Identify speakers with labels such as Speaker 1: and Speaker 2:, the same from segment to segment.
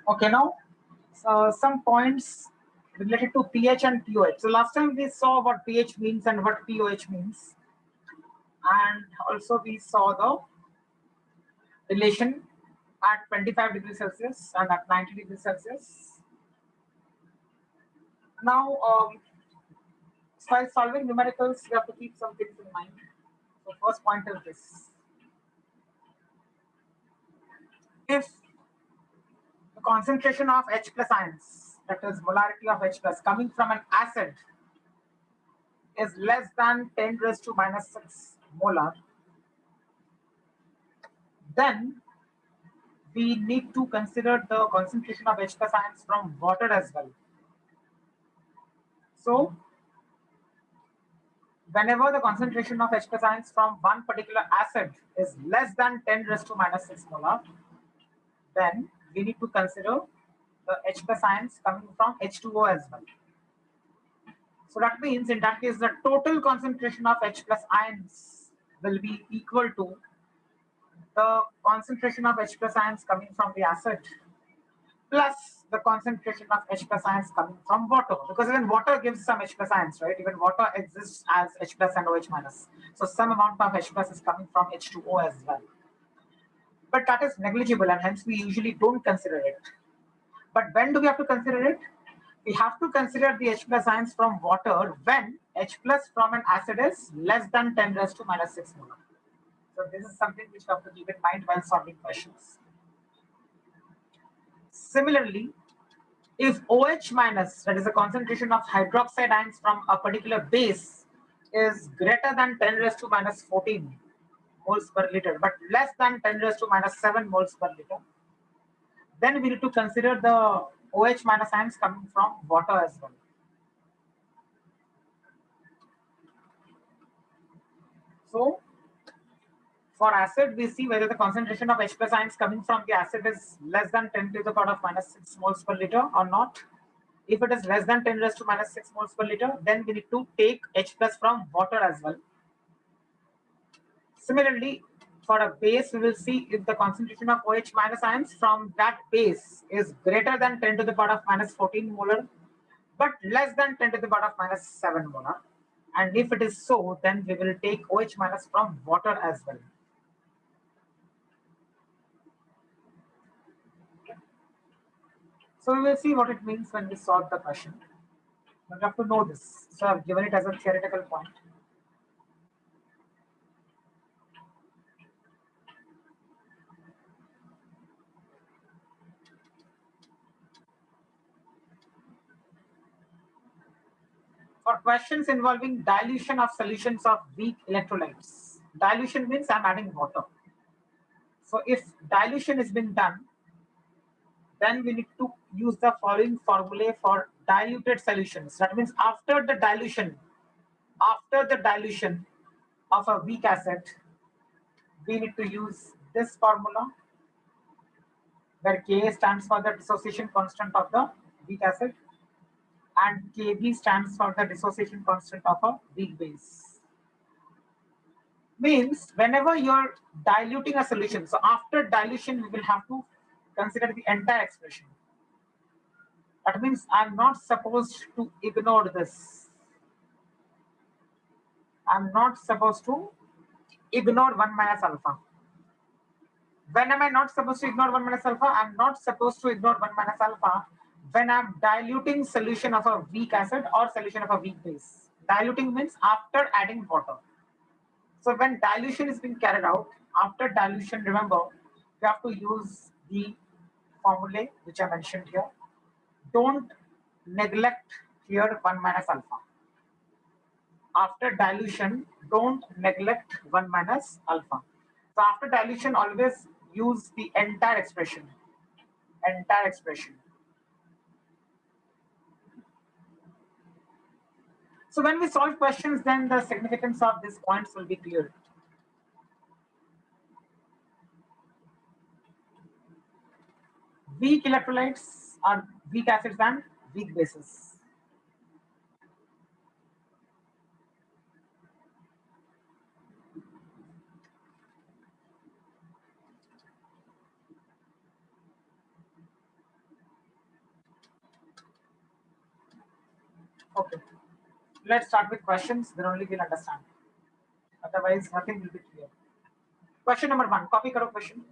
Speaker 1: Okay, now some points related to pH and pOH. So last time we saw what pH means and what pOH means, and also we saw the relation at 25 degrees Celsius and at 90 degrees Celsius. Now, while solving numericals, you have to keep some things in mind. So first point is this: if the concentration of H plus ions, that is molarity of H plus, coming from an acid is less than 10 raised to minus 6 molar, then we need to consider the concentration of H plus ions from water as well. So whenever the concentration of H plus ions from one particular acid is less than 10 raised to minus 6 molar, then we need to consider the H plus ions coming from H2O as well. So that means in that case, the total concentration of H plus ions will be equal to the concentration of H plus ions coming from the acid plus the concentration of H plus ions coming from water, because even water gives some H plus ions, right? Even water exists as H plus and OH minus. So some amount of H plus is coming from H2O as well. But that is negligible and hence we usually don't consider it. But when do we have to consider it? We have to consider the H plus ions from water when H plus from an acid is less than 10 raised to minus 6 molar. So this is something which you have to keep in mind while solving questions. Similarly, if OH minus, that is the concentration of hydroxide ions from a particular base, is greater than 10 raised to minus 14 moles per liter, but less than 10 raised to minus 7 moles per liter, then we need to consider the OH minus ions coming from water as well. So for acid, we see whether the concentration of H plus ions coming from the acid is less than 10 to the power of minus 6 moles per liter or not. If it is less than 10 raised to minus 6 moles per liter, then we need to take H plus from water as well. Similarly, for a base, we will see if the concentration of OH minus ions from that base is greater than 10 to the power of minus 14 molar, but less than 10 to the power of minus 7 molar. And if it is so, then we will take OH minus from water as well. So we will see what it means when we solve the question. But you have to know this. So I've given it as a theoretical point. For questions involving dilution of solutions of weak electrolytes. Dilution means I'm adding water. So if dilution has been done, then we need to use the following formulae for diluted solutions. That means after the dilution of a weak acid, we need to use this formula where Ka stands for the dissociation constant of the weak acid and Kb stands for the dissociation constant of a weak base. Means whenever you're diluting a solution, so after dilution, we will have to consider the entire expression. That means I'm not supposed to ignore this. I'm not supposed to ignore 1 minus alpha. When am I not supposed to ignore 1 minus alpha? I'm not supposed to ignore 1 minus alpha when I'm diluting solution of a weak acid or solution of a weak base. Diluting means after adding water. So when dilution is being carried out, after dilution, remember, you have to use the formulae which I mentioned here. Don't neglect here 1 minus alpha. After dilution, don't neglect 1 minus alpha. So after dilution, always use the entire expression. Entire expression. So when we solve questions, then the significance of these points will be clear. Weak electrolytes are weak acids and weak bases. Okay, let's start with questions, then only we'll understand. Otherwise, nothing will be clear. Question number 1, copy karo question.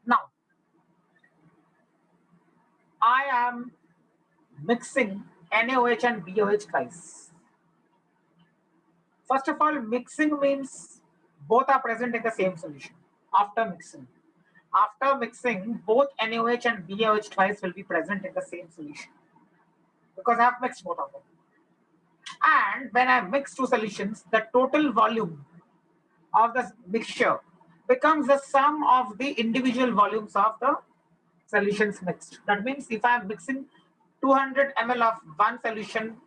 Speaker 1: Now, I am mixing NaOH and BOH twice. First of all, mixing means both are present in the same solution. After mixing, both NaOH and BaOH twice will be present in the same solution because I have mixed both of them. And when I mix two solutions, the total volume of the mixture becomes the sum of the individual volumes of the solutions mixed. That means if I am mixing 200 ml of one solution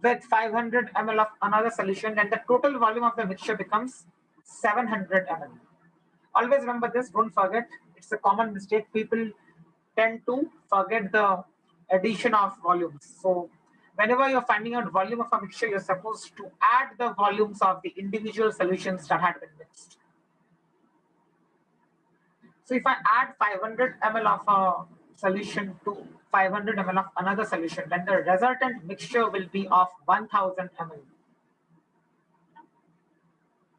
Speaker 1: with 500 ml of another solution, then the total volume of the mixture becomes 700 ml. Always remember this, don't forget. It's a common mistake. People tend to forget the addition of volumes. So whenever you're finding out volume of a mixture, you're supposed to add the volumes of the individual solutions that had been mixed. So if I add 500 ml of a solution to 500 ml of another solution, then the resultant mixture will be of 1000 ml.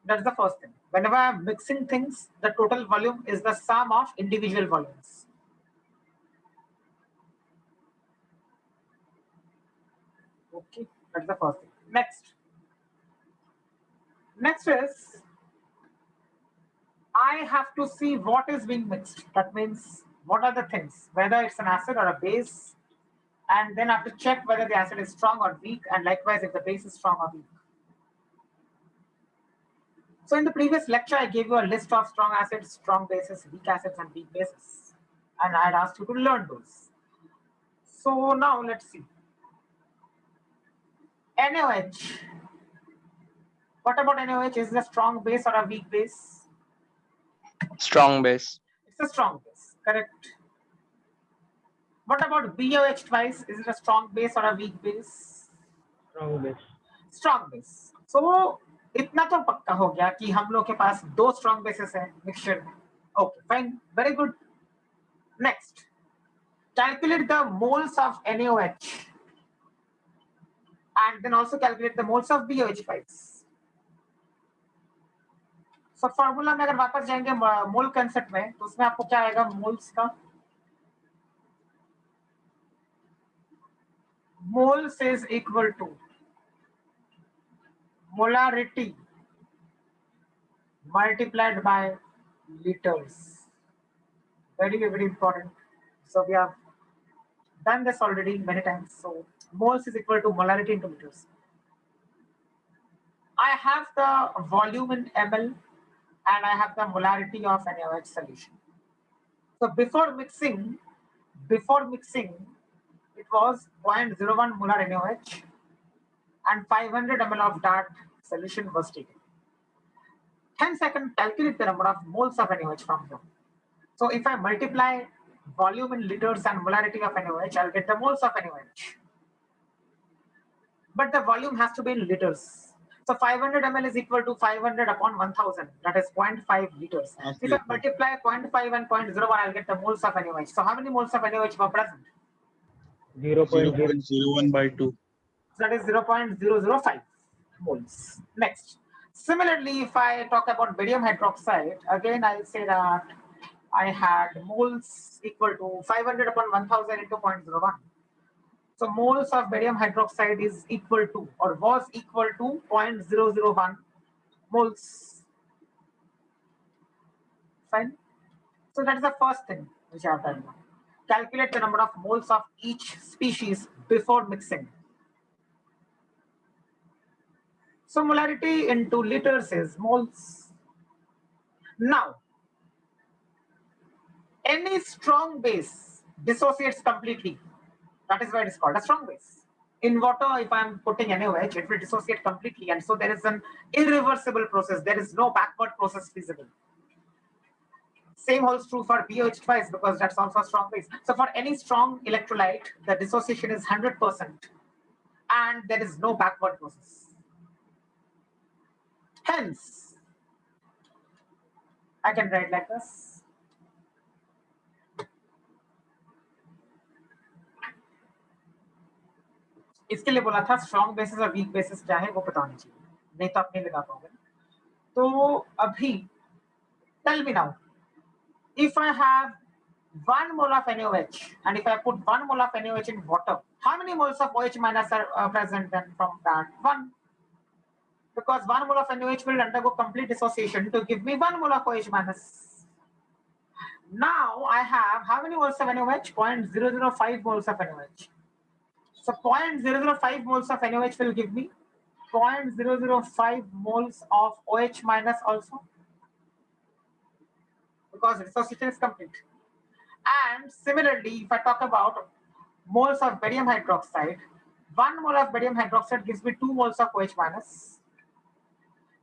Speaker 1: That's the first thing. Whenever I'm mixing things, the total volume is the sum of individual volumes. Okay, that's the first thing. Next is I have to see what is being mixed. That means what are the things, whether it's an acid or a base, and then I have to check whether the acid is strong or weak, and likewise if the base is strong or weak. So in the previous lecture, I gave you a list of strong acids, strong bases, weak acids, and weak bases, and I had asked you to learn those. So now let's see. NaOH. What about NaOH? Is it a strong base or a weak base?
Speaker 2: Strong base.
Speaker 1: It's a strong base, correct. What about BOH twice? Is it a strong base or a weak base?
Speaker 3: Strong base.
Speaker 1: Strong base. So इतना तो पक्का हो गया कि हम लोग के पास दो strong bases हैं mixture में. Okay, fine, very good. Next, calculate the moles of NaOH and then also calculate the moles of BOH twice. So formula में अगर वापस जाएंगे मोल कंसेप्ट में तो उसमें आपको क्या आएगा मोल्स का moles is equal to molarity multiplied by liters. Very, very important. So we have done this already many times. So moles is equal to molarity into liters. I have the volume in ml and I have the molarity of NaOH solution. So before mixing, it was 0.01 molar NaOH and 500 ml of that solution was taken. Hence, I can calculate the number of moles of NaOH from here. So if I multiply volume in liters and molarity of NaOH, I'll get the moles of NaOH. But the volume has to be in liters. So 500 ml is equal to 500 upon 1000, that is 0.5 liters. If I multiply 0.5 and 0.01, I'll get the moles of NaOH. So how many moles of NaOH were present?
Speaker 3: 0.01 by 2.
Speaker 1: So that is 0.005 moles. Next. Similarly, if I talk about barium hydroxide, again I'll say that I had moles equal to 500 upon 1000 into 0.01. So moles of barium hydroxide is equal to or was equal to 0.001 moles. Fine. So that is the first thing which I have done now. Calculate the number of moles of each species before mixing. So molarity into liters is moles. Now, any strong base dissociates completely. That is why it is called a strong base. In water, if I am putting NaOH, it will dissociate completely. And so there is an irreversible process. There is no backward process feasible. Same holds true for BOH twice because that's also a strong base. So for any strong electrolyte, the dissociation is 100%. and there is no backward process. Hence, I can write like this. इसके लिए बोला था strong bases और week basis क्या है वो पता होनी चाहिए, नहीं तो आप नहीं लगा पाओगे. तो अभी tell me now, if I have 1 mole of NaOH and if I put 1 mole of NaOH in water, how many moles of OH minus are present then from that? 1. Because 1 mole of NaOH will undergo complete dissociation to give me 1 mole of OH minus. Now I have how many moles of NaOH? 0.005 moles of NaOH. So 0.005 moles of NaOH will give me 0.005 moles of OH minus also, because dissociation is complete. And similarly, if I talk about moles of barium hydroxide, 1 mole of barium hydroxide gives me 2 moles of OH minus.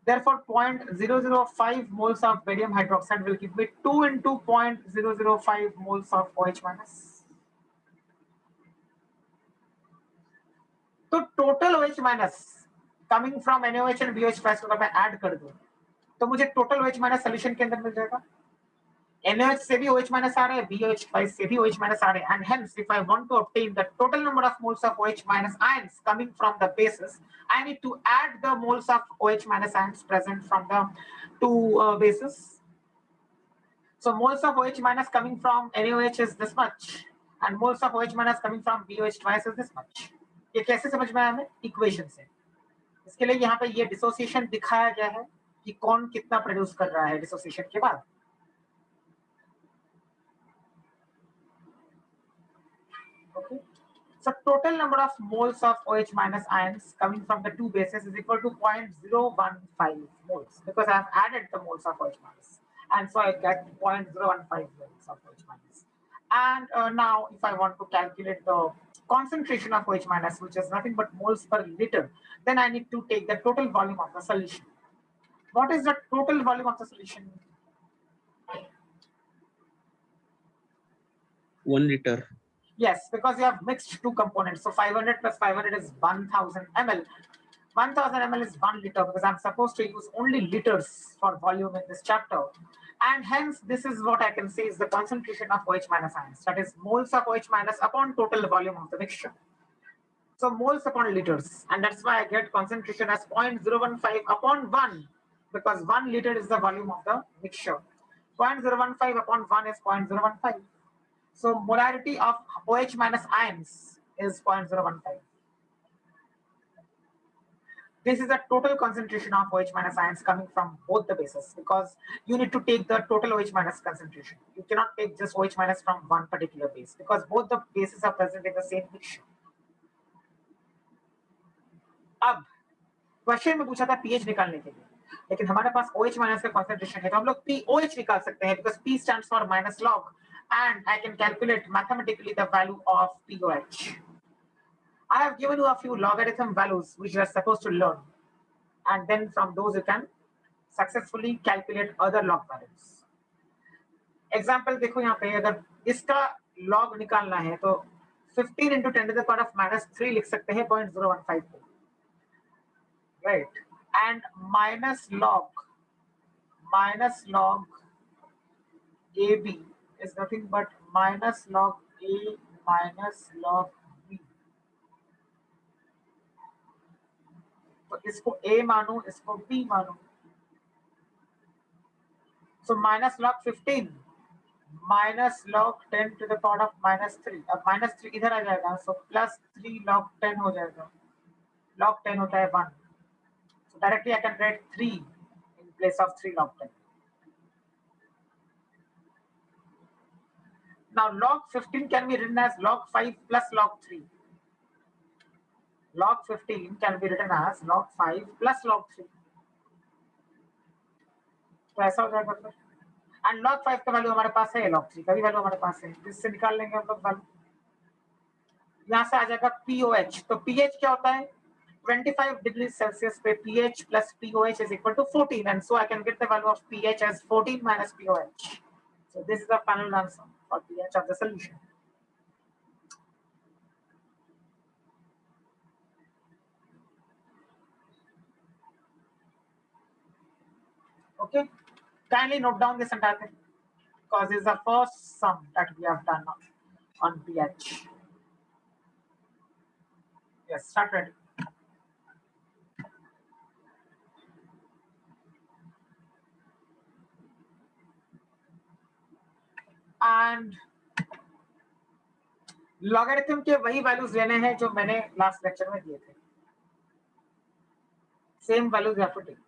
Speaker 1: Therefore, 0.005 moles of barium hydroxide will give me 2 into 0.005 moles of OH minus. So total OH minus coming from NaOH and BOH twice को अगर मैं add कर दूं तो मुझे total OH minus solution के अंदर मिल जाएगा. NaOH से भी OH minus आ रहा है, BOH twice से भी OH minus आ रहे हैं, and hence if I want to obtain the total number of moles of OH minus ions coming from the bases, I need to add the moles of OH minus ions present from the two bases. So moles of OH minus coming from NaOH is this much, and moles of OH minus coming from BOH twice is this much. ये कैसे समझ में आया हमें? Equation से. इसके लिए यहाँ पे ये डिसोसिएशन दिखाया गया है कि कौन कितना प्रोड्यूस कर रहा है डिसोसिएशन के बाद. Okay. So total number of moles of OH minus ions coming from the two bases is equal to 0.015 moles, because I have added the moles of OH minus, and so I get 0.015 moles of OH minus. And now if I want to calculate the concentration of OH minus, which is nothing but moles per liter, then I need to take the total volume of the solution. What is the total volume of the solution?
Speaker 3: 1 liter.
Speaker 1: Yes, because you have mixed two components. So 500 plus 500 is 1000 ml. 1000 ml is 1 liter, because I'm supposed to use only liters for volume in this chapter. And hence, this is what I can say is the concentration of OH minus ions. That is moles of OH minus upon total volume of the mixture. So moles upon liters. And that's why I get concentration as 0.015 upon 1, because 1 liter is the volume of the mixture. 0.015 upon 1 is 0.015. So molarity of OH minus ions is 0.015. This is the total concentration of OH minus ions coming from both the bases, because you need to take the total OH minus concentration. You cannot take just OH minus from one particular base, because both the bases are present in the same mixture. अब question में पूछा था pH निकालने के लिए, लेकिन हमारे पास OH minus का concentration है, तो हम लोग POH निकाल सकते हैं, because P stands for minus log, and I can calculate mathematically the value of POH. I have given you a few logarithm values which you are supposed to learn, and then from those you can successfully calculate other log values. Example देखो यहाँ पे, अगर इसका log निकालना है तो 15 into 10 to the power of -3 लिख सकते हैं 0.015 को, right? And minus log AB is nothing but minus log A minus log B. तो इसको A मानूं, इसको B मानूं. So minus log 15 minus log 10 to the power of -3. अब -3 इधर आ जाएगा, so plus 3 log 10 हो जाएगा. Log 10 होता है 1. So directly I can write 3 in place of 3 log 10. Now log 15 can be written as log 5 plus log 3. Log 15 can be written as log 5 plus log 3. तो ऐसा हो जाएगा फिर. And log 5 का वैल्यू हमारे पास है, log 3 का भी वैल्यू हमारे पास है, इससे निकाल लेंगे हम लोग वैल्यू. यहाँ से आ जाएगा POH. तो pH क्या होता है? 25 degrees Celsius पे pH plus POH is equal to 14, and so I can get the value of pH as 14 minus POH. So this is the final answer for pH of the solution. Okay, kindly note down this entire thing because this is the first sum that we have done on pH. Yes, start ready. And logarithm के वही values लेने हैं जो मैंने last lecture में दिए थे. Same values have to take.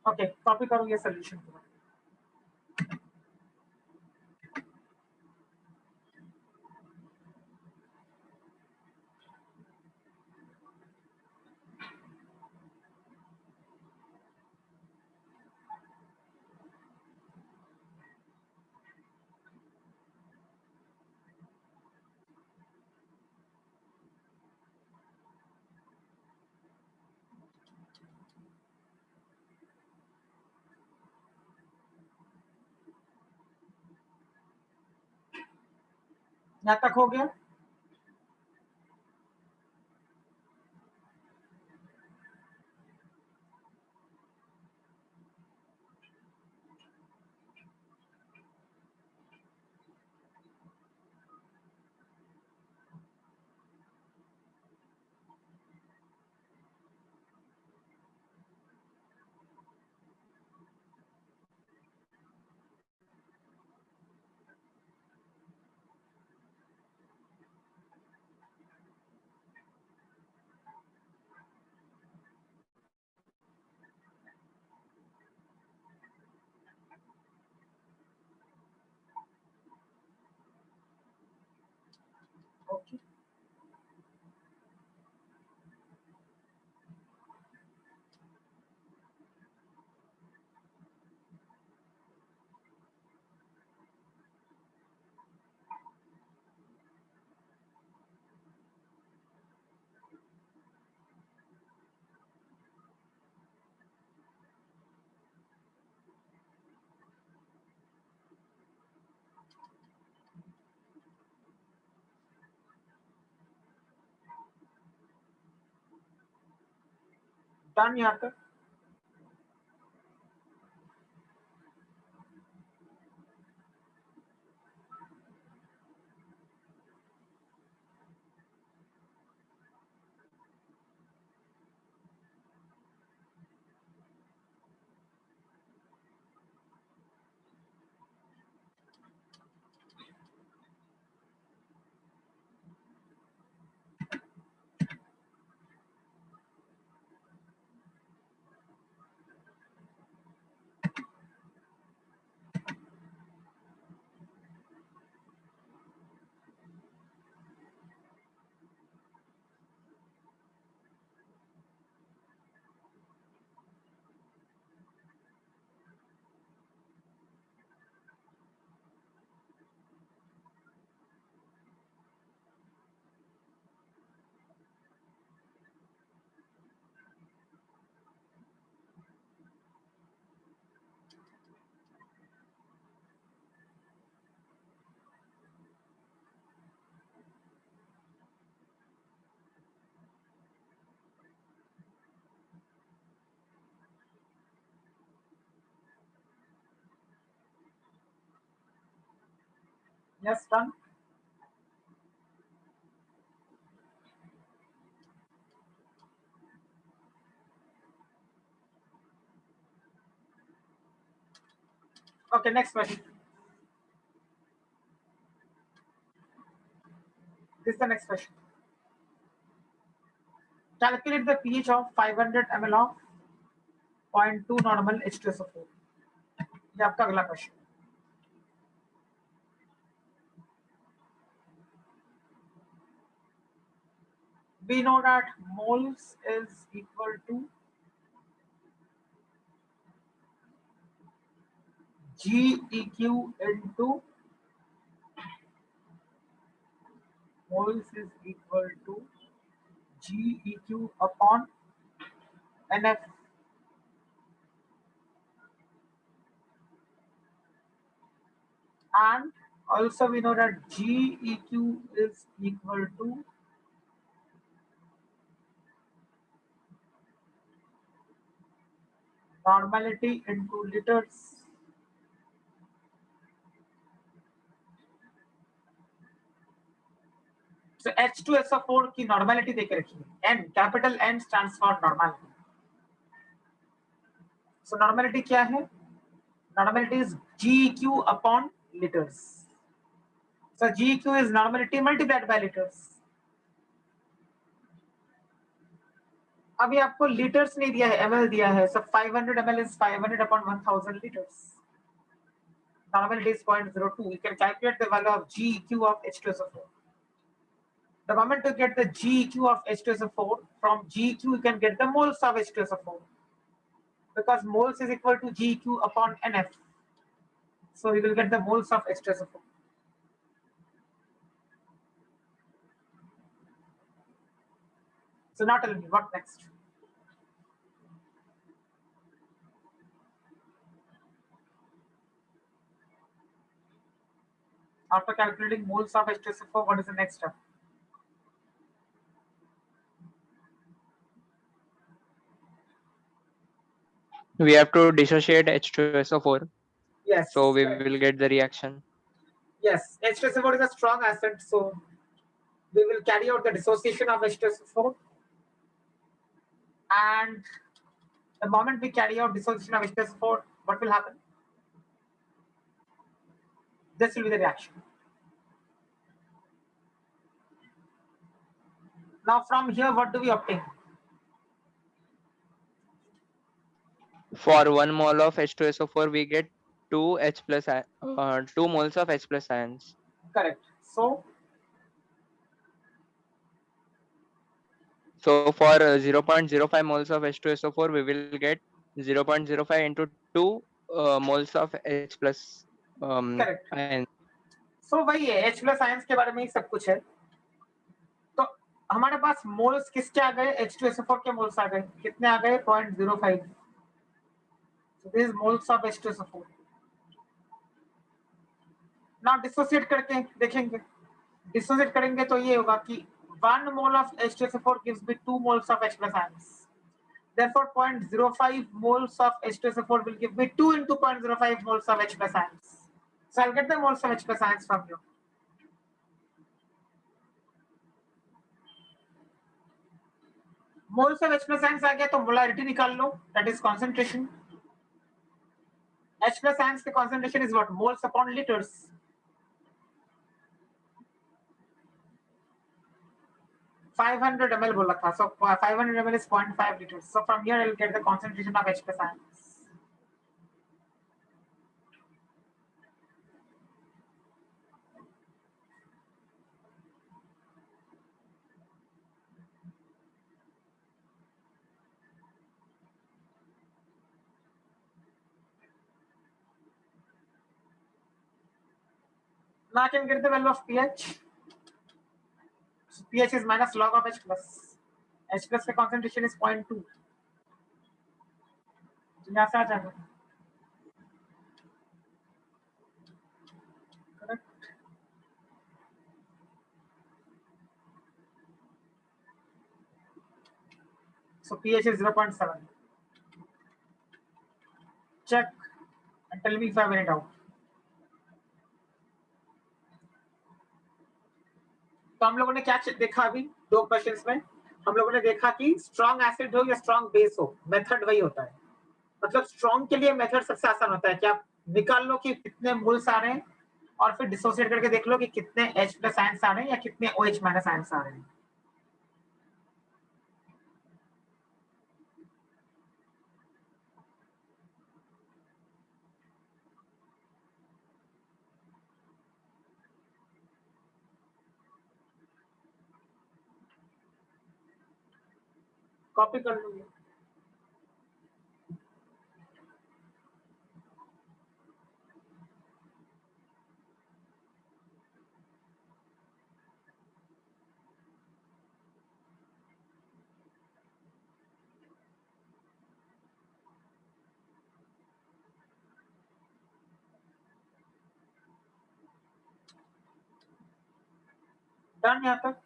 Speaker 1: Okay, copy करो ये सोल्यूशन को. यहाँ तक हो गया. ओके, डन यहाँ तक. Yes, done. Okay, next question. This is the next question. Calculate the pH of 500 ml of 0.2 normal H2SO4. ये आपका अगला question. We know that moles is equal to GEQ into moles is equal to GEQ upon NF. And also we know that GEQ is equal to normality into liters. So H2SO4 की normality देके रखी है, N, capital N stands for normality. So normality क्या है? Normality is GEQ upon liters. So GEQ is normality multiplied by liters. अभी आपको liters नहीं दिया है, ml दिया है. So 500 ml is 500 upon 1000 liters. Normality is 0.02. You can calculate the value of GEQ of H2SO4. The moment you get the GEQ of H2SO4, from GEQ you can get the moles of H2SO4. Because moles is equal to GEQ upon NF. So we will get the moles of H2SO4. So now tell me, what next? After calculating moles of H2SO4, what is the next step?
Speaker 2: We have to dissociate H2SO4.
Speaker 1: Yes.
Speaker 2: So we
Speaker 1: correct.
Speaker 2: will get the reaction.
Speaker 1: Yes, H2SO4 is a strong acid, so we will carry out the dissociation of H2SO4. And the moment we carry out dissociation of H2SO4, what will happen? This will be the reaction. Now from here, what do we obtain?
Speaker 2: For 1 mole of H2SO4, we get 2 2 moles of H plus ions.
Speaker 1: Correct. So
Speaker 2: for 0.05 moles of H2SO4, we will get 0.05 into 2 moles of H plus
Speaker 1: correct.
Speaker 2: ions.
Speaker 1: So वही है, H plus ions के बारे में ही सब कुछ है. तो हमारे पास मोल्स किसके आ गए? H2SO4 के मोल्स आ गए. कितने आ गए? 0.05. So this is moles of H2SO4. Now dissociate करके देखेंगे. Dissociate करेंगे तो ये होगा कि 1 mole of H2SO4 gives me 2 moles of H plus ions. Therefore 0.05 moles of H2SO4 will give me 2 into 0.05 moles of H plus ions. So I'll get the moles of H plus ions from you. Moles of H plus ions आ गया तो molarity निकाल लो, that is concentration. H plus ions के concentration is what? Moles upon liters. $500 ml बोला था, so 500 ml is 0.5 liters. So from here I'll get the concentration of H plus ions. Now I can get the value of pH. So pH is minus log of H plus. H plus का concentration is 0.2. तो यहाँ से आ जाएगा. Correct. So pH is 0.7. Check and tell me if I have any doubt. तो हम लोगों ने क्या देखा अभी 2 क्वेश्चंस में? हम लोगों ने देखा कि स्ट्रॉन्ग एसिड हो या स्ट्रॉन्ग बेस हो, मेथड वही होता है. मतलब स्ट्रॉन्ग के लिए मेथड सबसे आसान होता है कि आप निकाल लो कि कितने मोल्स आ रहे हैं और फिर डिसोसिएट करके देख लो कि कितने H प्लस आयंस आ रहे हैं या कितने OH माइनस आयंस आ रहे हैं. कॉपी कर लो. डन यहाँ तक?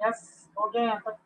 Speaker 1: यस, हो गया यहाँ तक?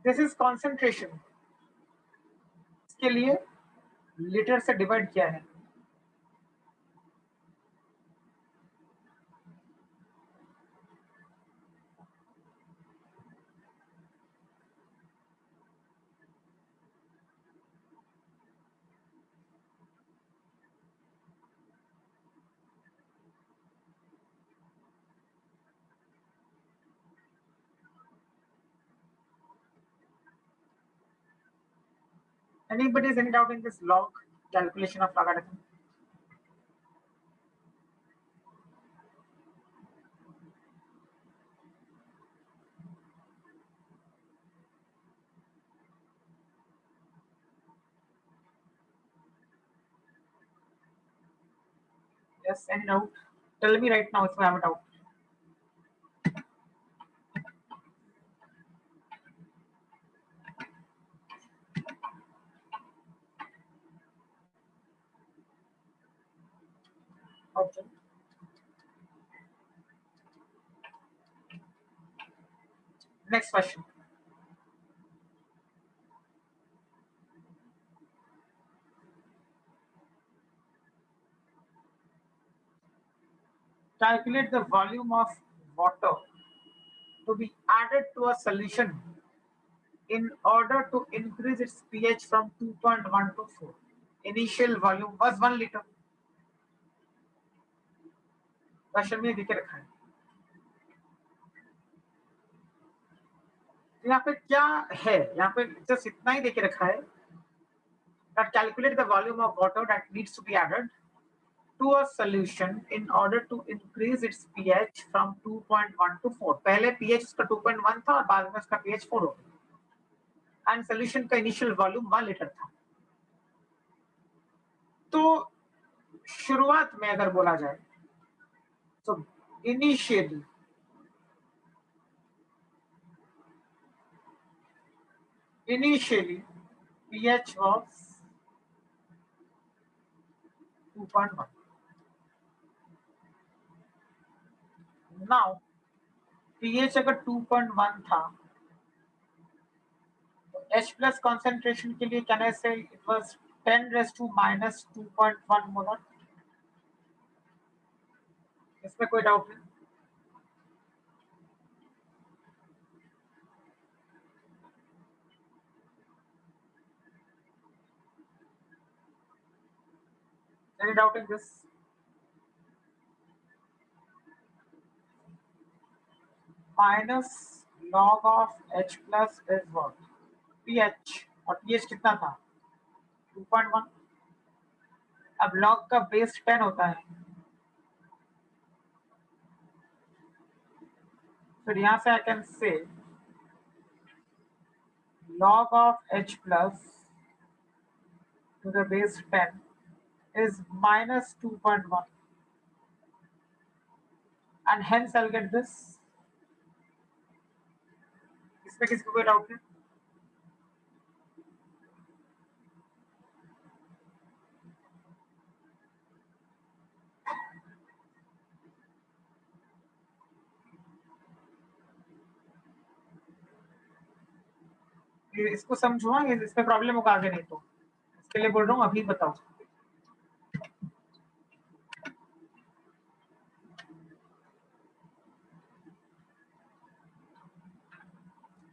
Speaker 1: दिस इज कॉन्सेंट्रेशन, इसके लिए लीटर से डिवाइड किया है। Anybody is any doubt in this log calculation of logarithm? Yes, any doubt? Tell me right now if you have a doubt. Okay. Next question. Calculate the volume of water to be added to a solution in order to increase its pH from 2.1 to 4. Initial volume was 1 liter. Question में दिखे रखा है। यहाँ पे क्या है? यहाँ पे जस्ट इतना ही देके रखा है that calculate the volume of water that needs to be added to a solution in order to increase its pH from 2.1 to 4. पहले pH उसका 2.1 था और बाद में उसका pH 4 हो गया एंड सोल्यूशन का इनिशियल वॉल्यूम 1 लीटर था। तो शुरुआत में अगर बोला जाए तो initially pH was 2.1. Now pH अगर 2.1 था तो H plus concentration के लिए can I say it was 10 raised to minus 2.1 molar? इसमें कोई डाउट नहीं? Any doubt in this? Minus log of H plus is what? pH, और pH कितना था? 2.1. अब log का बेस 10 होता है, फिर यहाँ से I can say log of H plus to the base 10 is minus 2.1, and hence I'll get this. इसमें किसको कोई डाउट है? इसको समझो, हाँ, इसमें प्रॉब्लम होगा आगे, नहीं तो इसके लिए बोल रहा हूँ, अभी बताओ.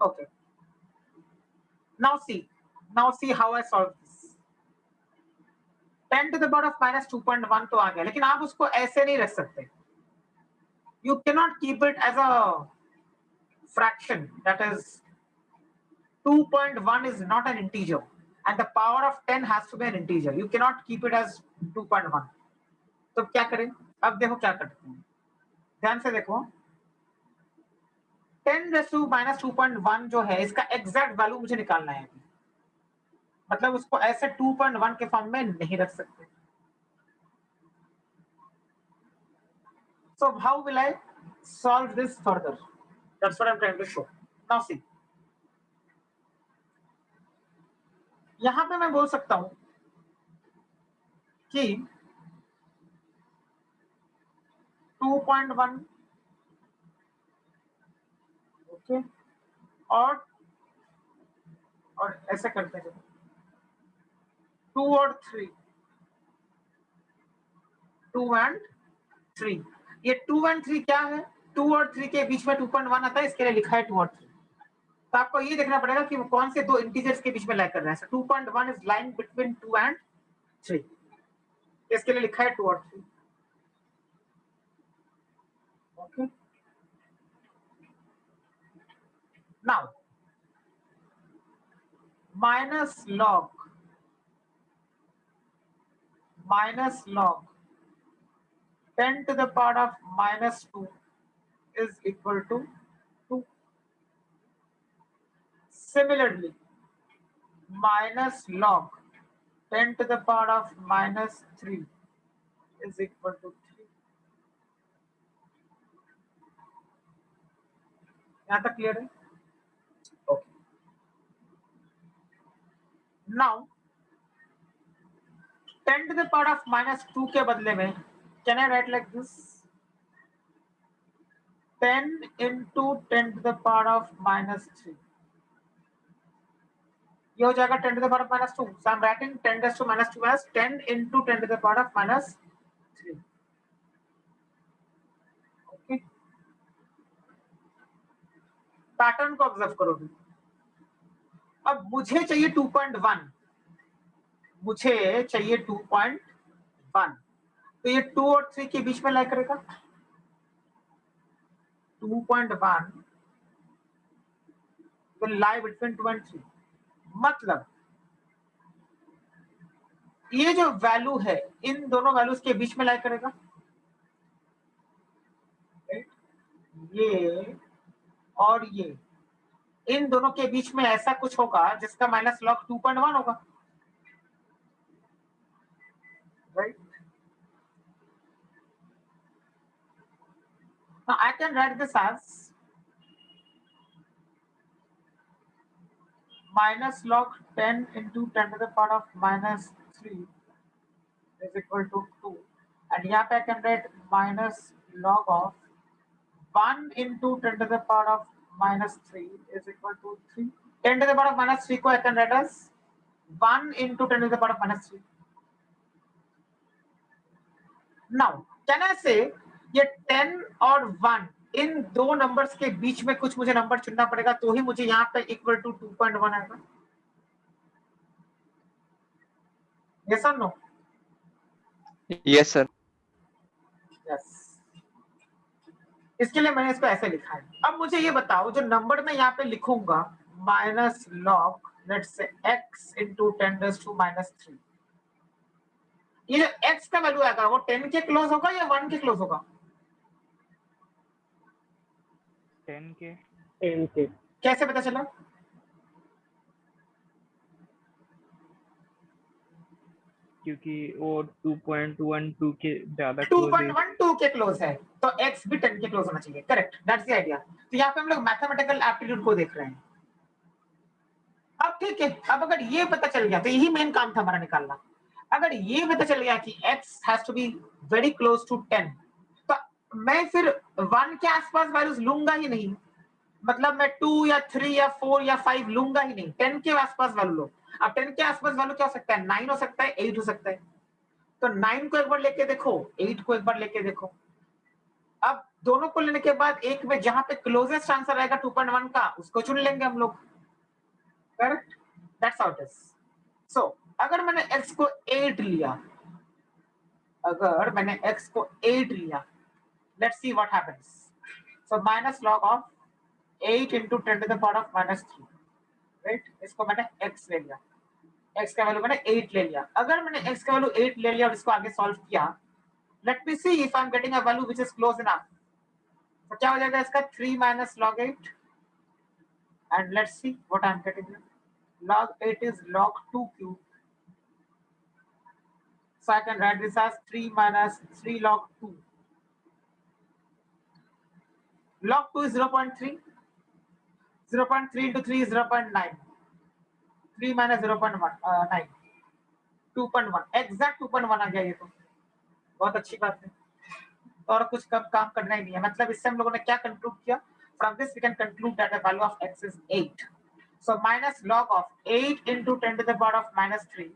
Speaker 1: Okay. Now see how I solve this. 10 to the power of minus 2.1 तो आ गया, लेकिन आप उसको ऐसे नहीं रख सकते. You cannot keep it as a fraction. That is 2.1 is not an integer, and the power of 10 has to be an integer. You cannot keep it as 2.1. तो क्या करें? अब देखो क्या करते हैं, ध्यान से देखो. 10 raised to minus 2.1 जो है, इसका एग्जैक्ट वैल्यू मुझे निकालना है. मतलब उसको ऐसे 2.1 के फॉर्म में नहीं रख सकते. So how will I solve this further? That's what I'm trying to show. Now see. यहां पे मैं बोल सकता हूं कि 2.1, ओके, और ऐसे करते हैं 2 और 3, 2 and 3. ये 2 and 3 क्या है? 2 और 3 के बीच में 2.1 आता है, इसके लिए लिखा है 2 और 3. तो आपको ये देखना पड़ेगा कि वो कौन से दो इंटीजर्स के बीच में लाई कर रहा है. 2.1 इज लाइंग बिटवीन 2 and 3. इसके लिए लिखा है 2 और 3. Okay. Now minus log 10 to the power of minus 2 is equal to 2. Similarly, minus log 10 to the power of minus 3 is equal to 3. यहाँ तक क्लियर है? Okay. Now 10 to the power of minus 2 के बदले में can I write like this? 10 into 10 to the power of minus 3. ये हो जाएगा 10 to the power of minus 2. So I'm writing 10 raised to minus 2 as 10 into 10 to the power of minus 3. Okay. Pattern को observe करोगे. अब मुझे चाहिए 2.1, मुझे चाहिए 2.1. तो ये 2 और 3 के बीच में लाई करेगा. 2.1 will lie between 2 and 3. मतलब ये जो वैल्यू है, इन दोनों वैल्यूज के बीच में लाई करेगा. ये और ये, इन दोनों के बीच में ऐसा कुछ होगा जिसका माइनस लॉग 2.1 होगा. Right. Now I can write this as minus log 10 into 10 to the power of minus 3 is equal to 2. And यहाँ पे I can write minus log of 1 into 10 to the power of minus 3 is equal to 3. 10 to the power of minus 3 को I can write as 1 into 10 to the power of minus 3. Now can I say ये 10 और 1 इन दो numbers के बीच में कुछ मुझे number चुनना पड़ेगा, तो ही मुझे यहाँ पे इक्वल टू 2.1 आएगा. Yes or no?
Speaker 2: Yes, sir.
Speaker 1: Yes. इसके लिए मैंने इसको ऐसे लिखा है. अब मुझे ये बताओ, जो नंबर मैं यहाँ पे लिखूंगा minus log let's say x into 10 raised to minus 3, ये जो x का वैल्यू आएगा वो 10 के क्लोज होगा या 1 के क्लोज होगा?
Speaker 3: 10 के.
Speaker 1: कैसे पता चला?
Speaker 3: क्योंकि वो 2.12 के ज्यादा क्लोज है।
Speaker 1: 2.12 के क्लोज है तो x भी 10 के क्लोज होना चाहिए। Correct, that's the idea. तो यहाँ पे हम लोग मैथमेटिकल एप्टीट्यूड को देख रहे हैं। अब ठीक है, अब अगर ये पता चल गया तो यही मेन काम था हमारा निकालना। अगर ये पता चल गया कि x has to be very close to 10, तो मैं फिर 1 के आसपास वैल्यूज लूंगा ही नहीं। मतलब मैं 2 या 3 या 4 या 5 लूंगा ही नहीं, 10 के आसपास वैल्यू लो। अब 10 के आसपास वैल्यू क्या हो सकता है? 9 हो सकता है, 8 हो सकता है। तो 9 को एक बार लेके देखो, 8 को एक बार लेके देखो। अब दोनों को लेने के बाद एक में जहां पे क्लोजेस्ट आंसर आएगा 2.1 का, उसको चुन लेंगे हम लोग। Correct, that's how it is. So अगर मैंने x को 8 लिया, अगर मैंने x को 8 लिया, let's see what happens. So minus log of 8 into 10 to the power of -3, right? इसको मैंने x ले लिया, x का वैल्यू मैंने 8 ले लिया। अगर मैंने x का वैल्यू 8 ले लिया और इसको आगे सॉल्व किया, let me see if I am getting a value which is close enough. तो क्या हो जाएगा इसका? 3 minus log 8, and let's see what I'm getting here. Log 8 is log 2 cube. So I can write this as 3 minus 3 log 2. Log 2 is 0.3. 0.3 into 3 is 0.9. 3 minus 0.1, 9. 2.1. Exact 2.1 आ गया ये तो। बहुत अच्छी बात है। और कुछ कम काम करना ही नहीं है। मतलब इससे हम लोगों ने क्या कंक्लूड किया? From this we can conclude that the value of x is 8. So minus log of 8 into 10 to the power of -3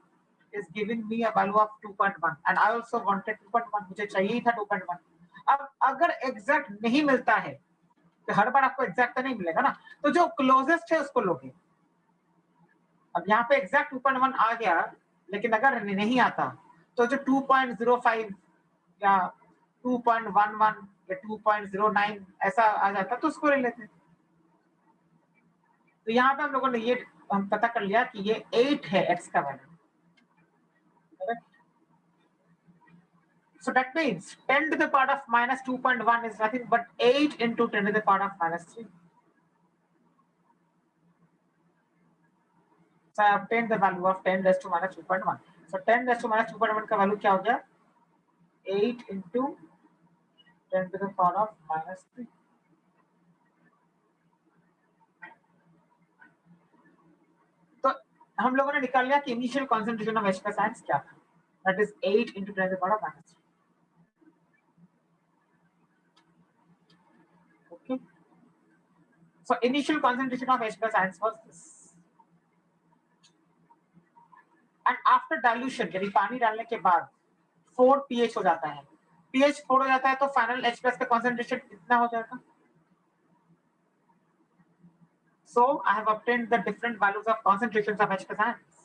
Speaker 1: is giving me a value of 2.1, and I also wanted 2.1, मुझे चाहिए था 2.1। अब अगर exact नहीं मिलता है तो हर बार आपको एग्जैक्ट तो नहीं मिलेगा ना, तो जो क्लोजेस्ट है उसको लोगे। अब यहाँ पे एग्जैक्ट 2.1 आ गया, लेकिन अगर नहीं आता तो जो 2.05 या 2.11 या 2.09 ऐसा आ जाता तो उसको ले लेते। तो यहाँ पे हम लोगों ने ये पता कर लिया कि ये 8 है x का value. So that means 10 to the power of -2.1 is nothing but 8 into 10 to the power of -3. So I obtained the value of 10 raised to -2.1. So 10 raised to -2.1 का वैल्यू क्या हो गया? 8 into 10 to the power of -3. तो हम लोगों ने निकाल लिया कि इनिशियल कॉन्सेंट्रेशन ऑफ H का साइंस क्या था? That is 8 into 10 to the power of -3. Okay. So initial concentration of H plus ions was this. And after dilution, यदि पानी डालने के बाद 4 pH हो जाता है, pH 4 हो जाता है तो फाइनल H plus का concentration कितना हो जाएगा? So I have obtained the different values of concentrations of H plus ions.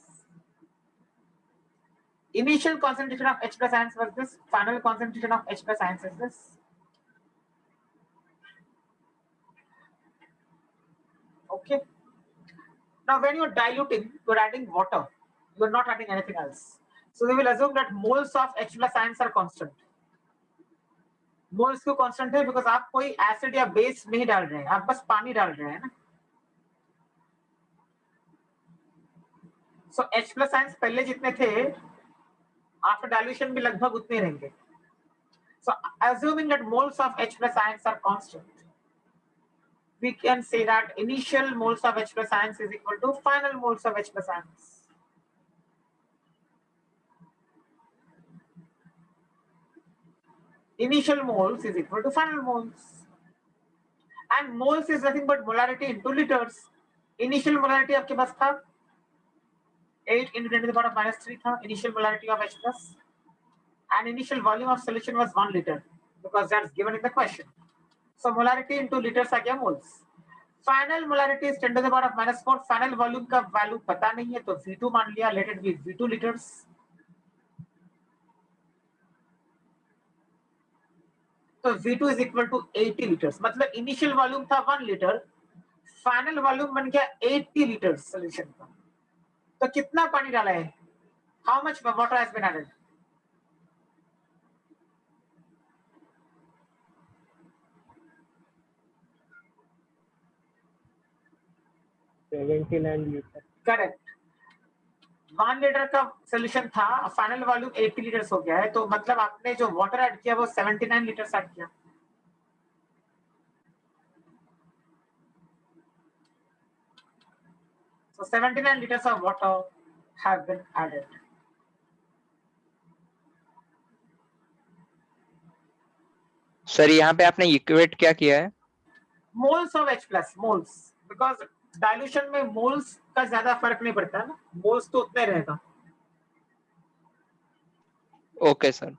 Speaker 1: Initial concentration of H plus ions was this. Final concentration of H plus ions is this. Okay. Now when you are diluting, you are adding water. You are not adding anything else. So we will assume that moles of H plus ions are constant. Moles क्यों constant है? Because आप कोई acid या base नहीं डाल रहे हैं, आप बस पानी डाल रहे हैं ना। सो H प्लस आयंस पहले जितने थे आफ्टर डाइल्यूशन भी लगभग उतने रहेंगे। So assuming that moles of H plus ions are constant, we can say that initial moles of H plus ions is equal to final moles of H plus ions. Initial moles is equal to final moles. And moles is nothing but molarity into liters. Initial molarity आपके पास था 8 into 10 to the power of -3 था initial molarity of H plus, and initial volume of solution was 1 liter because that's given in the question. So molarity into liters आ गया moles. Final molarity is 10 to the power of -4. Final volume का value पता नहीं है तो V2 मान लिया, let it be V2 liters. तो V2 is equal to 80 liters. मतलब initial volume था 1 liter, फाइनल वॉल्यूम बन गया 80 लीटर सॉल्यूशन का। तो कितना पानी डाला है? How much water has been added?
Speaker 3: $79
Speaker 1: correct. 1 litre का सोल्यूशन था, फाइनल वॉल्यूम 80 लीटर्स हो गया है, तो मतलब आपने जो वाटर ऐड किया वो 79 लीटर्स ऐड किया। So 79 liters of water have been added.
Speaker 2: Sir यहाँ पे आपने इक्वेट क्या किया है?
Speaker 1: Moles of H plus, moles, because dilution में moles का ज्यादा फर्क नहीं पड़ता है ना, moles तो उतना ही रहेगा।
Speaker 2: Okay sir.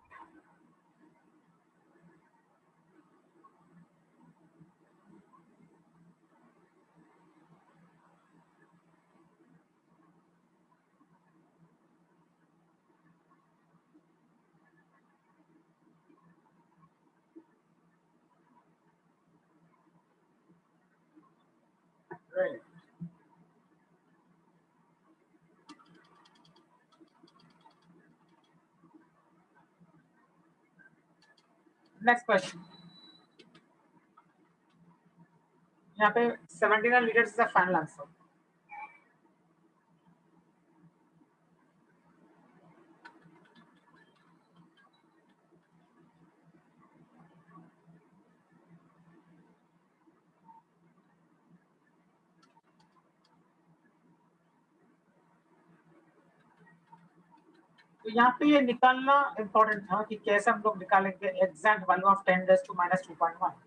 Speaker 1: Right. Next question. यहाँ पे 79 liters is the final answer. तो यहाँ पे ये निकालना इम्पोर्टेंट था कि कैसे हम लोग निकालेंगे exact value of 10 raised to minus 2.1.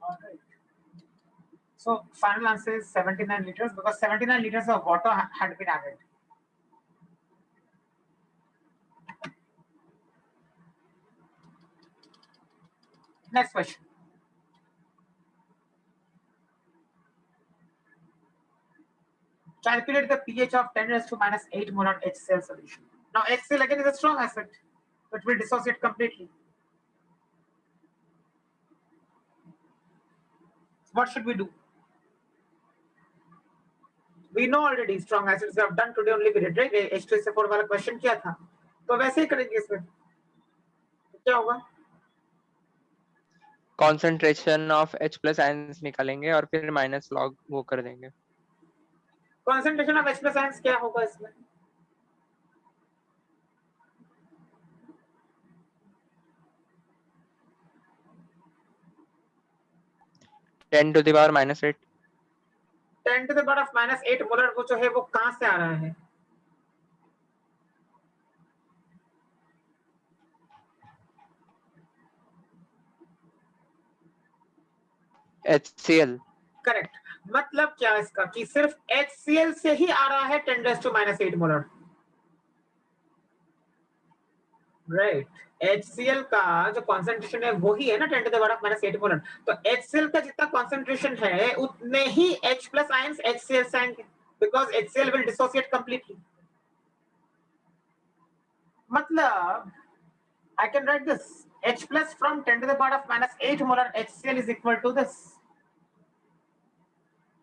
Speaker 1: Alright. So final answer is 79 liters because 79 liters of water had been added. Next question. Calculate the pH of 10 raised to minus 8 molar HCl solution. Now HCl again is a strong acid. It will dissociate completely. What should we do? We know already strong acids we have done today only we did, right? H2SO4 वाला question किया था, तो वैसे ही करेंगे इसमें। क्या होगा?
Speaker 2: Concentration of H plus ions निकालेंगे और फिर माइनस लॉग वो कर देंगे।
Speaker 1: Concentration of H plus ions क्या होगा इसमें?
Speaker 2: Ten to the power minus 8।
Speaker 1: 10 to the power of minus 8 molar वो जो है वो कहाँ से आ रहा है?
Speaker 2: HCl।
Speaker 1: करेक्ट। मतलब क्या इसका कि सिर्फ HCl से ही आ रहा है 10 raised to minus 8 molar. Right. HCl का जो कॉन्सेंट्रेशन है वो ही है ना 10 to the power of minus 8 molar. तो HCl का जितना कॉन्सेंट्रेशन है उतने ही H plus ions HCl से आएंगे because HCl will dissociate completely. मतलब I can write this H plus from 10 to the power of minus 8 molar HCl is equal to this.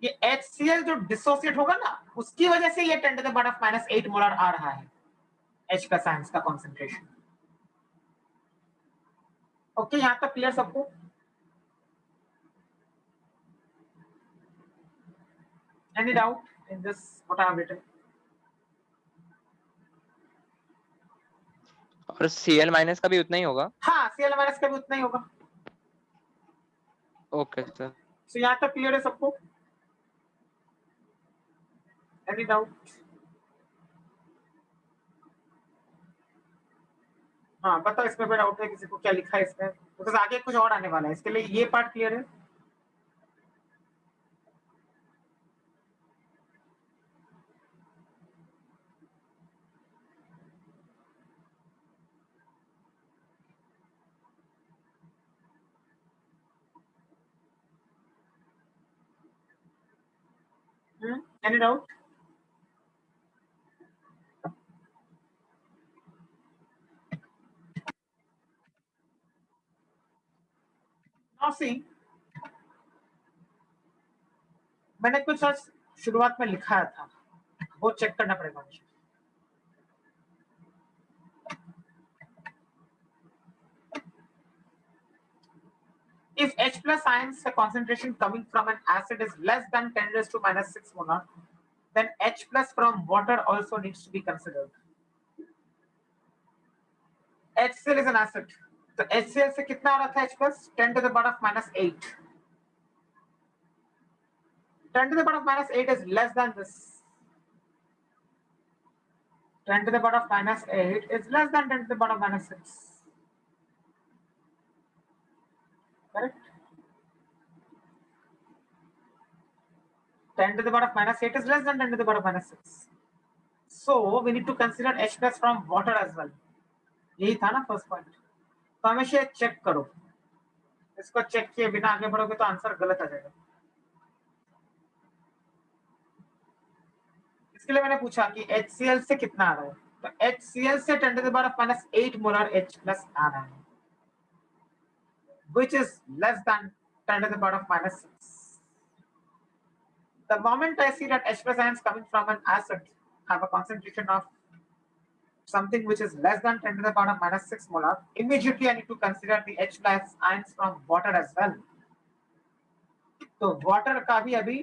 Speaker 1: ये HCl जो डिसोसिएट होगा ना उसकी वजह से ये 10 to the power of minus 8 molar आ रहा है H plus ions का कॉन्सेंट्रेशन। ओके, यहाँ तक क्लियर सबको? Any doubt in this what I have written?
Speaker 2: और Cl माइनस का भी उतना ही होगा?
Speaker 1: हाँ, Cl माइनस का भी उतना ही होगा।
Speaker 2: Okay sir.
Speaker 1: सो यहाँ तक क्लियर है सबको? Any doubt? हाँ बताओ इसमें कोई डाउट है किसी को? क्या लिखा है इसमें? बिकॉज आगे कुछ और आने वाला है, इसके लिए ये पार्ट क्लियर है? Any doubt? Now see, मैंने कुछ आज शुरुआत में लिखा था, वो चेक करना पड़ेगा मुझे. If H plus ions, the concentration coming from an acid is less than 10 raised to minus 6 molar, then H plus from water also needs to be considered. HCl is an acid. तो HCl से कितना आ रहा था H plus? 10 to the power of minus 8. 10 to the power of minus 8 is less than this. 10 to the power of minus 8 is less than 10 to the power of minus 6. Correct? 10 to the power of minus 8 is less than 10 to the power of minus 6. So we need to consider H plus from water as well. यही था ना first point. तो हमेशा check करो, इसको check किए बिना आगे बढ़ोगे तो आंसर गलत आ जाएगा. इसके लिए मैंने पूछा कि HCl से कितना आ रहा है, तो HCl से 10 to the power of minus 8 molar H plus आ रहा है, which is less than 10 to the power of minus 6. The moment I see that H plus ions coming from an acid have a concentration of something which is less than 10 to the power of minus 6 molar, immediately I need to consider the H plus ions from water as well. तो water का भी अभी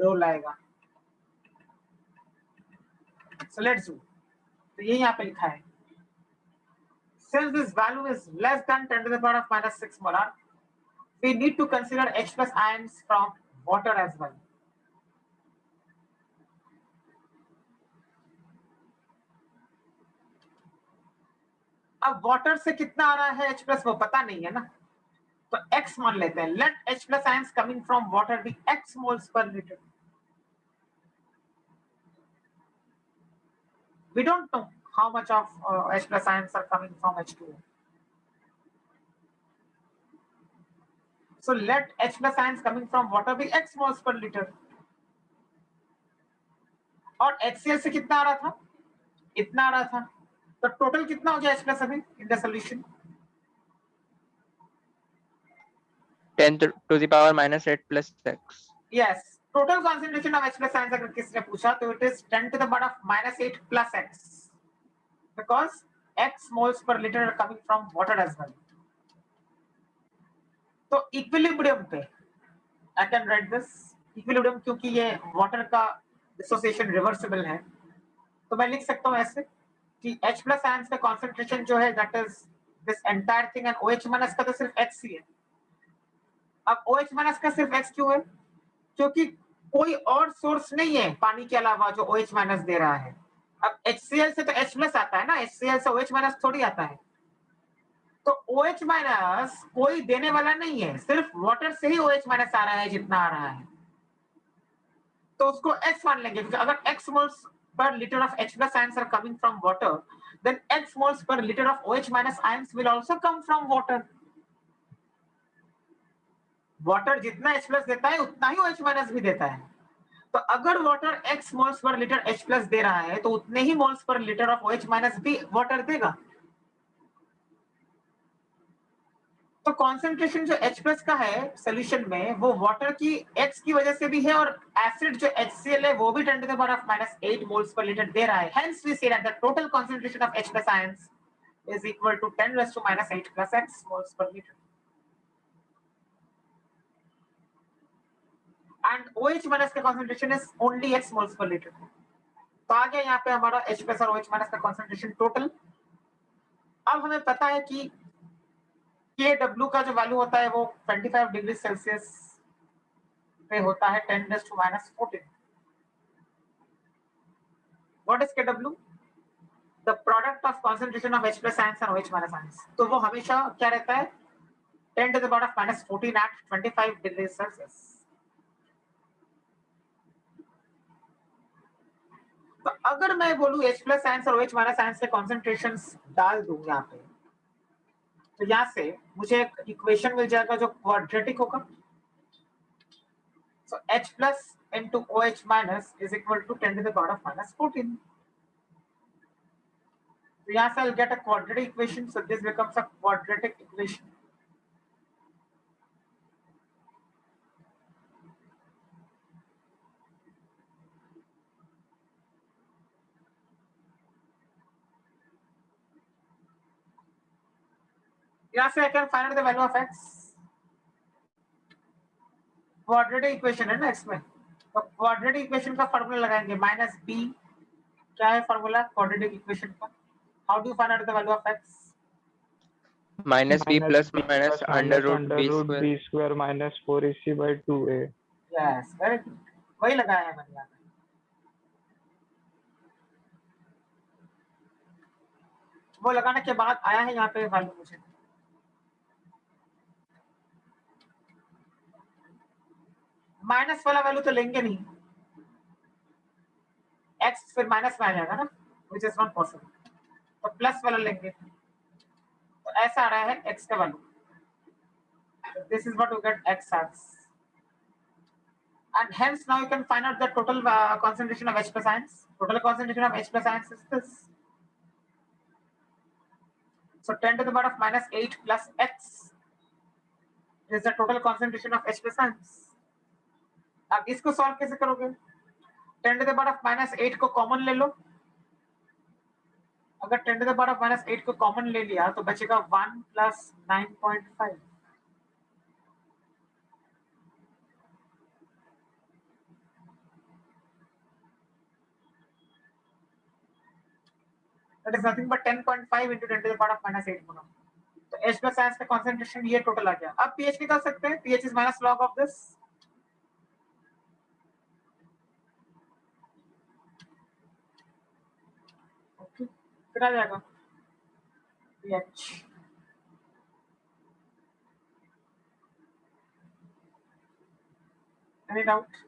Speaker 1: role आएगा. So let's do. तो ये यहाँ पे लिखा है. Since this value is less than 10 to the power of minus 6 molar, we need to consider H plus ions from water as well. अब वाटर से कितना आ रहा है H plus वो पता नहीं है ना, तो X मान लेते हैं. Let H plus ions coming from water be X moles per liter. We don't know how much of H plus ions are coming from H2O. So let H plus ions coming from water be X moles per liter. और HCl से कितना आ रहा था? इतना आ रहा था. तो total कितना हो गया H plus अभी in the solution?
Speaker 2: 10 to the power minus 8 plus x.
Speaker 1: Yes. Total concentration of H plus ions अगर किसी ने पूछा तो it is 10 to the power of minus 8 plus x, because x moles per liter are coming from water as well. तो equilibrium पे I can write this equilibrium, क्योंकि ये water का dissociation reversible है, तो मैं लिख सकता हूँ ऐसे कि H plus ions का concentration जो है that is this entire thing, and OH minus का तो सिर्फ X ही है. अब OH minus का सिर्फ X क्यों है? क्योंकि कोई और सोर्स नहीं है पानी के अलावा जो OH minus दे रहा है. अब HCl से तो H plus आता है ना, HCl से OH minus थोड़ी आता है. तो OH minus कोई देने वाला नहीं है, सिर्फ वाटर से ही OH minus आ रहा है जितना आ रहा है, तो उसको X मान लेंगे. क्योंकि अगर X moles per liter of H plus ions are coming from water, then X moles per liter of OH minus ions will also come from water. Water जितना H plus देता है उतना ही OH minus भी देता है. तो अगर water X moles per liter H plus दे रहा है तो उतने ही moles per liter of OH minus भी वाटर देगा. तो कॉन्सेंट्रेशन जो H plus का है सोल्यूशन में वो वाटर की X की वजह से भी है, और एसिड जो HCl है वो भी 10 to the power of minus 8 moles per liter दे रहा है. Hence we say that the total concentration of H plus ions is equal to 10 raised to minus 8 plus X moles per liter. And OH minus का concentration is only X moles per liter. तो आ गया यहाँ पे हमारा H plus और OH minus का concentration total. अब हमें पता है कि Kw का जो वैल्यू होता है वो 25 डिग्री सेल्सियस पे होता है 10 raised to minus 14. What is Kw? The product of concentration of H plus ions and OH minus ions. तो वो हमेशा क्या रहता है 10 to the power of minus 14 at 25 degrees Celsius. तो अगर मैं बोलूं H plus ions और OH minus ions के concentrations डाल दूं यहाँ पे, तो यहाँ से मुझे एक इक्वेशन मिल जाएगा जो क्वाड्रेटिक होगा. So H plus into OH minus is equal to 10 to the power of minus 14. So यहाँ से I'll get a quadratic equation. So this becomes a quadratic equation. यहाँ से I can find out the value of x. Quadratic equation है ना इसमें, तो quadratic equation का formula लगाएंगे माइनस बी. क्या है फॉर्मूला क्वाड्रेटिक इक्वेशन का? How do find out the value of x?
Speaker 2: minus b plus minus under root b square.
Speaker 3: b square minus 4ac by 2a.
Speaker 1: Yes, very good, वही लगाया है मैंने यहाँ पे. वो लगाने के बाद आया है यहाँ पे वैल्यू मुझे. माइनस वाला वैल्यू तो लेंगे नहीं, x फिर माइनस में आ जाएगा ना, विच इज नॉट पॉसिबल. तो प्लस वाला लेंगे, तो ऐसा आ रहा है x का वैल्यू. This is what we get x as, and hence now you can find out the total concentration of H plus ions. Total concentration of H plus ions is this. So 10 to the power of minus 8 plus x is the total concentration of H plus ions. अब इसको solve कैसे करोगे? 10 to the power of minus 8 को common ले लो. अगर 10 to the power of minus 8 को common ले लिया तो बचेगा 1 plus 9.5. That is nothing but 10.5 into 10 to the power of minus 8 गुना. तो H plus ions का concentration ये टोटल आ गया. अब pH निकाल सकते हैं. pH is minus log of this. Okay. फिर आ जाएगा pH. Any doubt?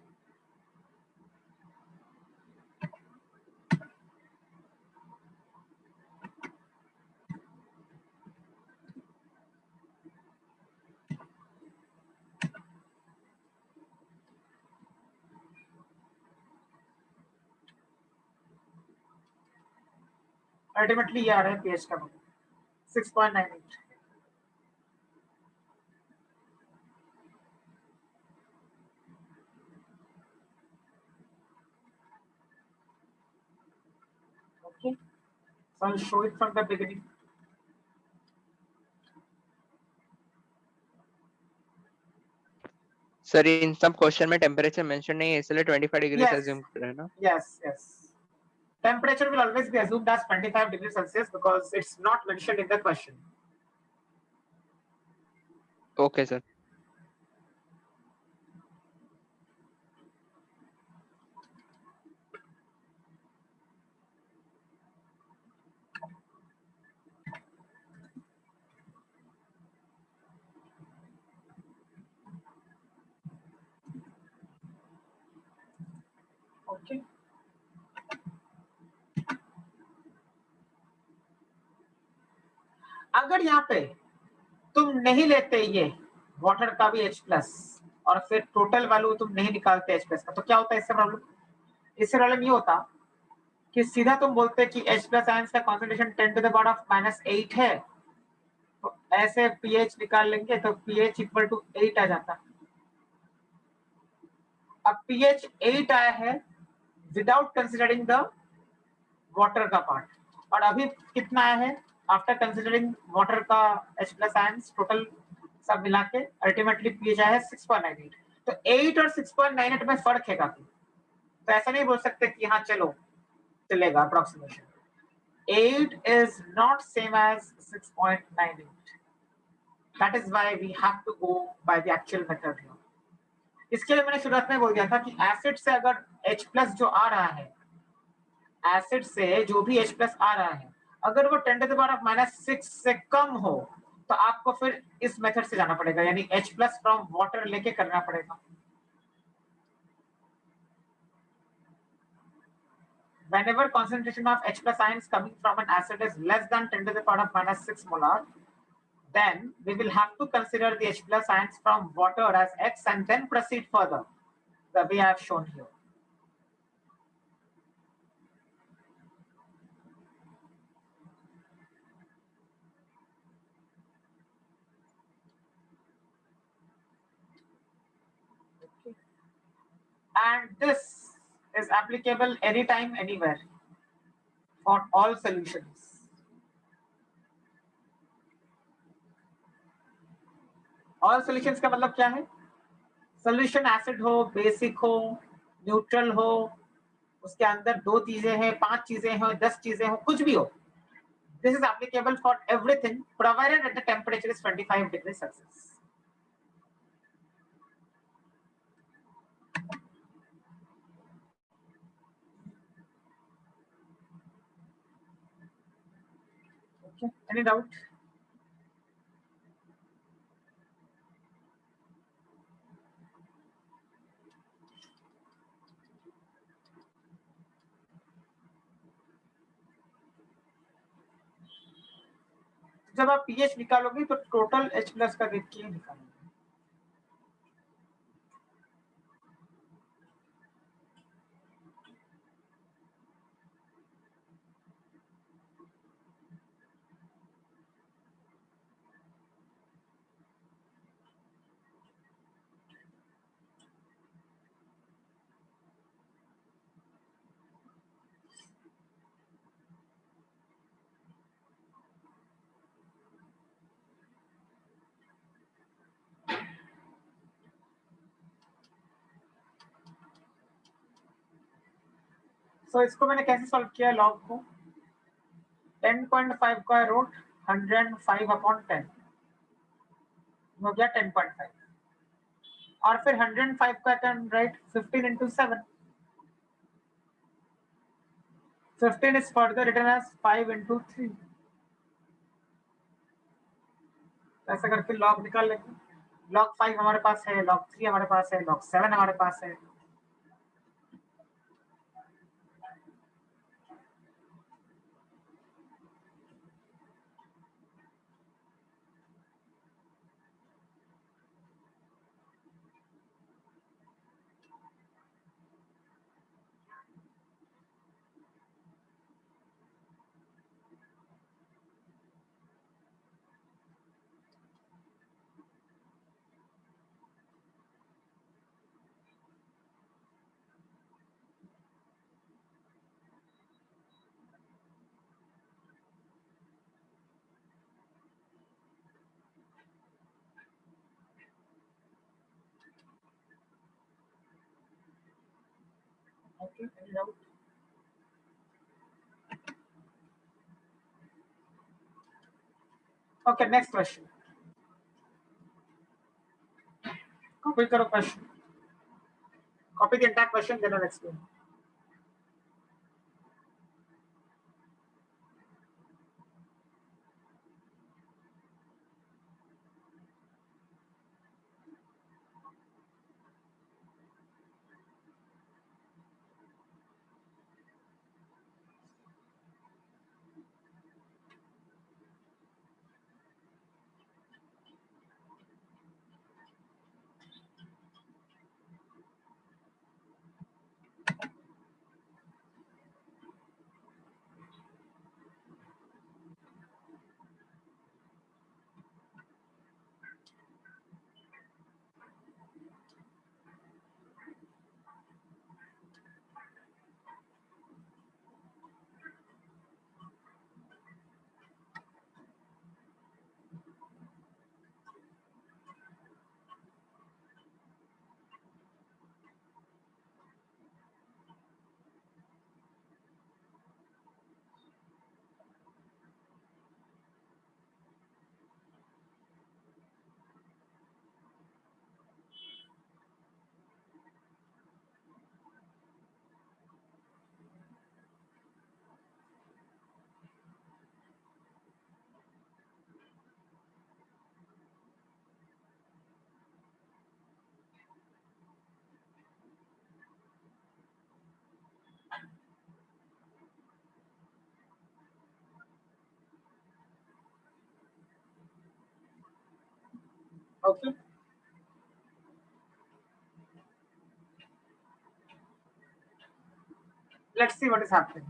Speaker 1: अल्टीमेटली ये आ रहा है pH का 6.98. Okay, so I'll show it from the beginning.
Speaker 2: Sir इन सब क्वेश्चन में टेम्परेचर मेंशन नहीं है, इसलिए 25 डिग्री
Speaker 1: Yes.
Speaker 2: अज्यूम कर रहे हैं ना.
Speaker 1: Yes, yes. Temperature will always be assumed as 25 degrees Celsius because it's not mentioned in the question.
Speaker 2: Okay sir.
Speaker 1: Okay. अगर यहाँ पे तुम नहीं लेते ये वाटर का भी H प्लस और फिर टोटल वैल्यू तुम नहीं निकालते H प्लस का, तो क्या होता है इससे प्रॉब्लम? इससे प्रॉब्लम ये होता कि सीधा तुम बोलते कि H प्लस आयंस का concentration 10 to the power of minus 8 है, तो ऐसे pH निकाल लेंगे तो pH इक्वल टू 8 आ जाता. अब pH 8 आया है विदाउट कंसिडरिंग द वाटर का पार्ट, और अभी कितना आया है आफ्टर कंसिडरिंग वाटर का H प्लस आयंस टोटल सब मिला के अल्टीमेटली pH आया है 6.98. तो 8 और 6.98 में फर्क है काफी, तो ऐसा नहीं बोल सकते कि हाँ चलो चलेगा approximation. 8 is not same as 6.98. That is why we have to go by the actual method here. इसके लिए मैंने शुरुआत में बोल दिया था कि एसिड से अगर H प्लस जो आ रहा है, एसिड से जो भी H प्लस आ रहा है, अगर वो 10 to the power of minus 6 से कम हो तो आपको फिर इस मेथड से जाना पड़ेगा, यानी H प्लस फ्रॉम वाटर लेके करना पड़ेगा. Whenever concentration of H plus ions coming from an acid is less than 10 to the power of minus 6 molar, then we will have to consider the H plus ions from water as X and then proceed further, the way I have shown here. Okay. And this is applicable anytime, anywhere for all solutions. All solutions का मतलब क्या है? Solution acid हो, basic हो, neutral हो, उसके अंदर 2 चीजें हैं, 5 चीजें हो, 10 चीजें हो, कुछ भी हो. This is applicable for everything provided that the temperature is 25 degrees Celsius. Okay, any doubt? जब आप pH निकालोगे तो टोटल H प्लस का देख के निकालोगे. So इसको मैंने कैसे सॉल्व किया लॉग को? 10.5 का रूट 105/10 हो गया 10.5 और फिर 105 का can write 15 into 7. 15 is further written as 5 into 3. ऐसा करके लॉग निकाल लेंगे. लॉग 5 हमारे पास है, लॉग 3 हमारे पास है, लॉग 7 हमारे पास है. Okay, any doubt? Okay, next question. Copy करो question. Copy the entire question, then I'll explain. Okay. Let's see what is happening.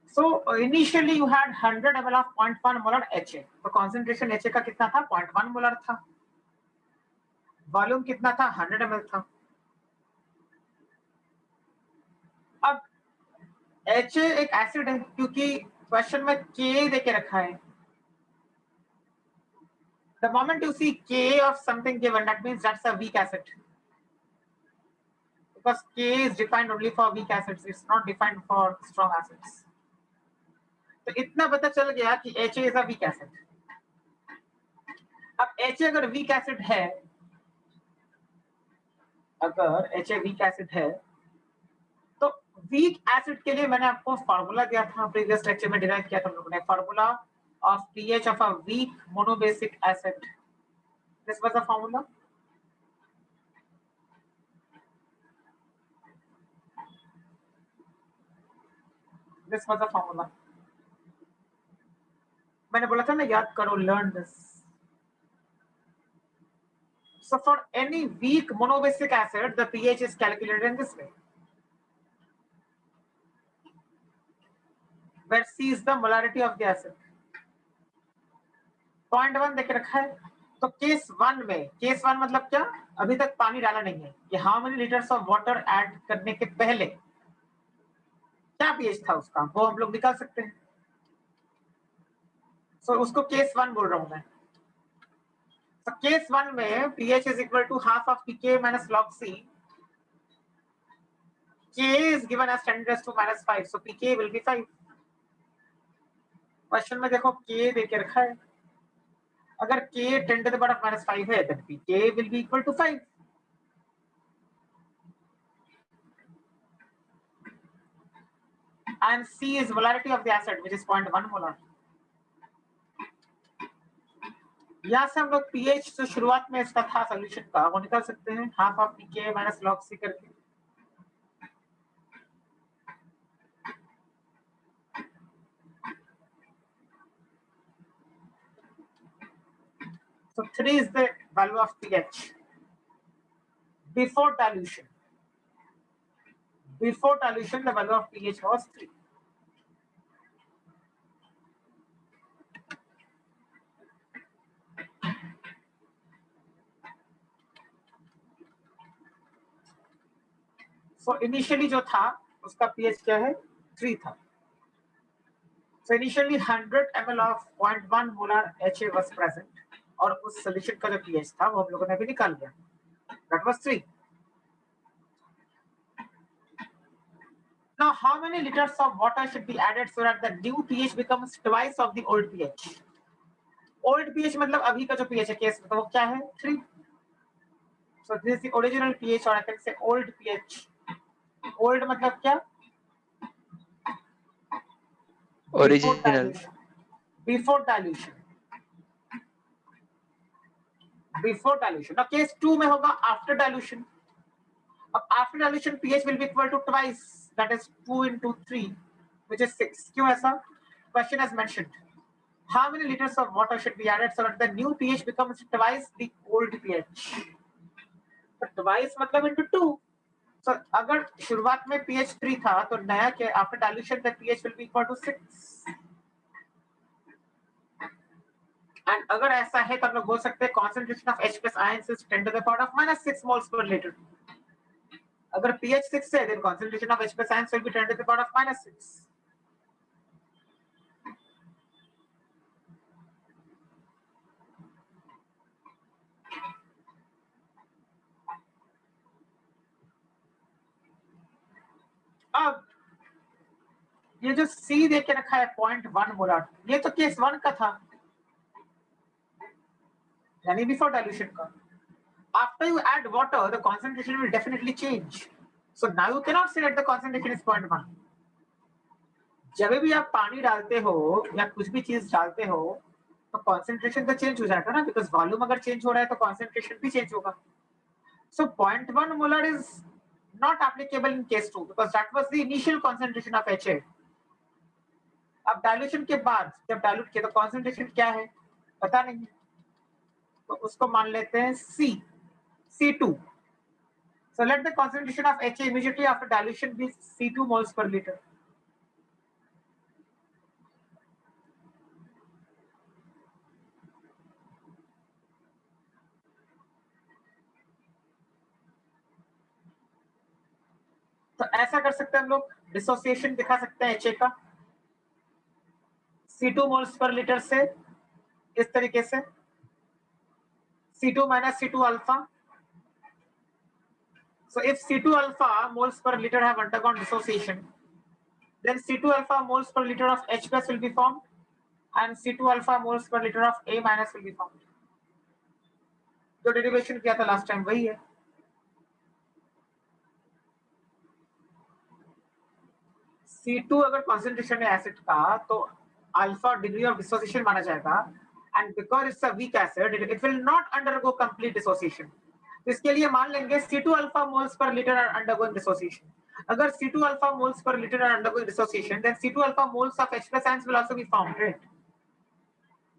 Speaker 1: So initially you had 100 ml of 0.1 molar HA. तो concentration HA का कितना था? 0.1 molar था. Volume कितना था? 100 ml था. अब HA एक एसिड है क्योंकि क्वेश्चन में Ka देके रखा है. The moment you see K of something given, that means that's a weak acid. Because K is defined only for weak acids, it's not defined for strong acids. तो इतना पता चल गया कि HA is a weak acid. अब HA अगर weak acid है, अगर HA weak acid है, तो weak acid के लिए मैंने आपको फार्मूला दिया था, प्रीवियस लेक्चर में डिराइव किया था हम लोगों ने, formula of pH of a weak monobasic acid. This was the formula. This was the formula. मैंने बोला था ना याद करो, learn this. So for any weak monobasic acid, the pH is calculated in this way, where C is the molarity of the acid. 0.1 देके रखा है, तो केस 1 में, केस 1 मतलब क्या, अभी तक पानी डाला नहीं है, कि how many litres of water add करने के पहले क्या पीएच था उसका, वो हम लोग निकाल सकते हैं. सो उसको केस 1 बोल रहा हूं मैं. So case 1 में pH is equal to half of pK minus log C. K is given as 10 raised to minus 5, so pK will be 5. Question में देखो K देके रखा है, अगर K 10 to the power of minus 5 है, then pK will be equal to 5. And C is molarity of the acid, which is 0.1 molar. यहाँ से हम लोग pH जो शुरुआत में इसका था सोल्यूशन का, वो निकाल सकते हैं, half of pK minus log C करके. So 3 is the value of pH before dilution. Before dilution, the value of pH was 3. So initially जो था उसका pH क्या है, 3 था. So initially 100 ml of 0.1 molar HA was present, और उस solution का जो pH था वो हम लोगों ने अभी निकाल लिया. That was 3. Now how many liters of water should be added so that the new pH becomes twice of the old pH? Old pH मतलब अभी का जो pH है केस में, तो वो क्या है, 3. So this is the original pH, or I can say old pH. Old मतलब क्या,
Speaker 2: Original.
Speaker 1: Before dilution. Before dilution. Now case 2 में होगा after dilution. अब after dilution pH will be equal to twice, that is 2 into 3, which is 6. क्यों ऐसा? Question has mentioned. How many liters of water should be added so that the new pH becomes twice the old pH? But twice मतलब into 2. So अगर शुरुआत में pH 3 था, तो नया के after dilution the pH will be equal to 6. And अगर ऐसा है तो हम लोग बोल सकते हैं concentration of H plus ions is 10 to the power of minus 6 moles per liter. अगर pH 6 है, then concentration of H plus ions will be 10 to the power of minus 6. अब ये जो C दे के रखा है 0.1 मोलार, ये तो केस 1 का था, यानी बिफोर डाइल्यूशन का. After you add water, the concentration will definitely change. So now you cannot say that the concentration is 0.1. जब भी आप पानी डालते हो या कुछ भी चीज डालते हो, तो concentration तो चेंज हो जाएगा ना, because वॉल्यूम अगर चेंज हो रहा है तो concentration भी चेंज होगा. So 0.1 molar is not applicable in case 2 because that was the initial concentration of HA. अब डाइल्यूशन के बाद जब डाइल्यूट किया तो कॉन्सेंट्रेशन क्या है पता नहीं, तो उसको मान लेते हैं C2. So let the concentration of HA immediately after dilution be C2 moles per liter. तो ऐसा कर सकते हैं हम लोग, डिसोसिएशन दिखा सकते हैं HA का C2 मोल्स पर लीटर से इस तरीके से. C2 minus C2 alpha. So if C2 alpha moles per liter have undergone dissociation, then C2 alpha moles per liter of H plus will be formed and C2 alpha moles per liter of A minus will be formed. जो derivation किया था last time वही है. C2 अगर concentration है acid का तो alpha degree of dissociation माना जाएगा, and because it's a weak acid it will not undergo complete dissociation. इसके लिए मान लेंगे C2 alpha moles per litre are undergoing dissociation. अगर C2 alpha moles per litre are undergoing dissociation, then C2 alpha moles of H plus ions will also be formed, right?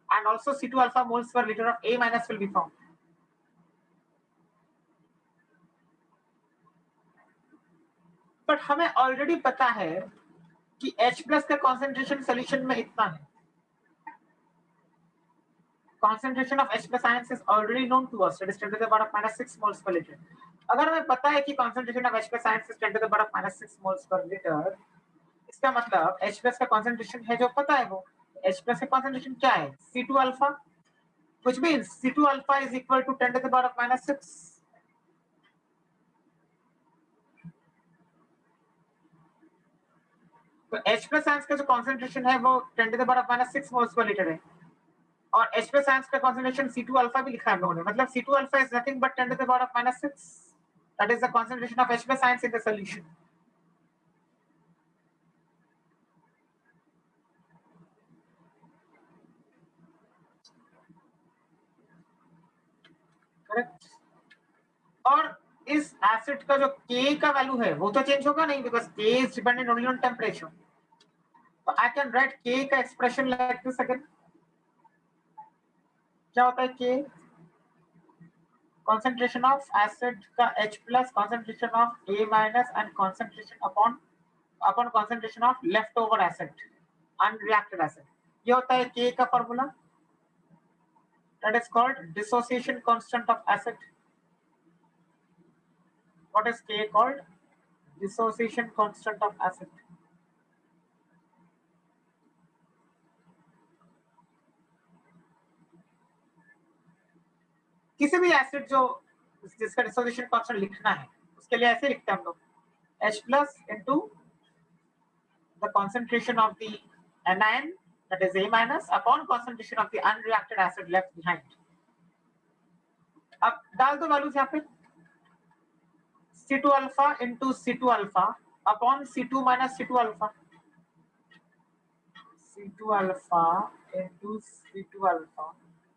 Speaker 1: And also C2 alpha moles per liter of A minus will be formed. But हमें already पता है कि H plus का concentration solution में इतना है. Concentration of H plus ions is already known to us. It is 10 to the power of minus 6 moles per liter. अगर हमें पता है कि concentration of H plus ions is 10 to the power of minus 6 moles per liter, इसका मतलब H plus का concentration है जो पता है वो. H plus का concentration क्या है? C2 alpha, which means C2 alpha is equal to 10 to the power of minus 6. तो H plus ions का जो concentration है वो 10 to the power of minus 6 moles per liter है. और H plus ions का concentration C2 alpha भी लिखा है हम लोगों ने. मतलब C2 alpha is nothing but 10 to the power of minus 6. That is the concentration of H plus ions in the solution. Correct. और इस एसिड का जो K का वैल्यू है वो तो चेंज होगा नहीं, because K is dependent only on temperature. तो I can write K का expression like this again. क्या होता है K? Concentration of acid का H plus, concentration of A minus and concentration upon concentration of leftover acid, unreacted acid. ये होता है K का formula. That is called dissociation constant of acid. What is K called? Dissociation constant of acid. किसी भी acid जो जिसका dissociation constant लिखना है उसके लिए ऐसे लिखते हैं हम लोग H plus into the concentration of the anion, that is A minus, upon concentration of the unreacted acid left behind. अब डाल दो वैल्यूज यहाँ पे. C2 alpha into C2 alpha upon C2 minus C2 alpha. C2 alpha into C2 alpha.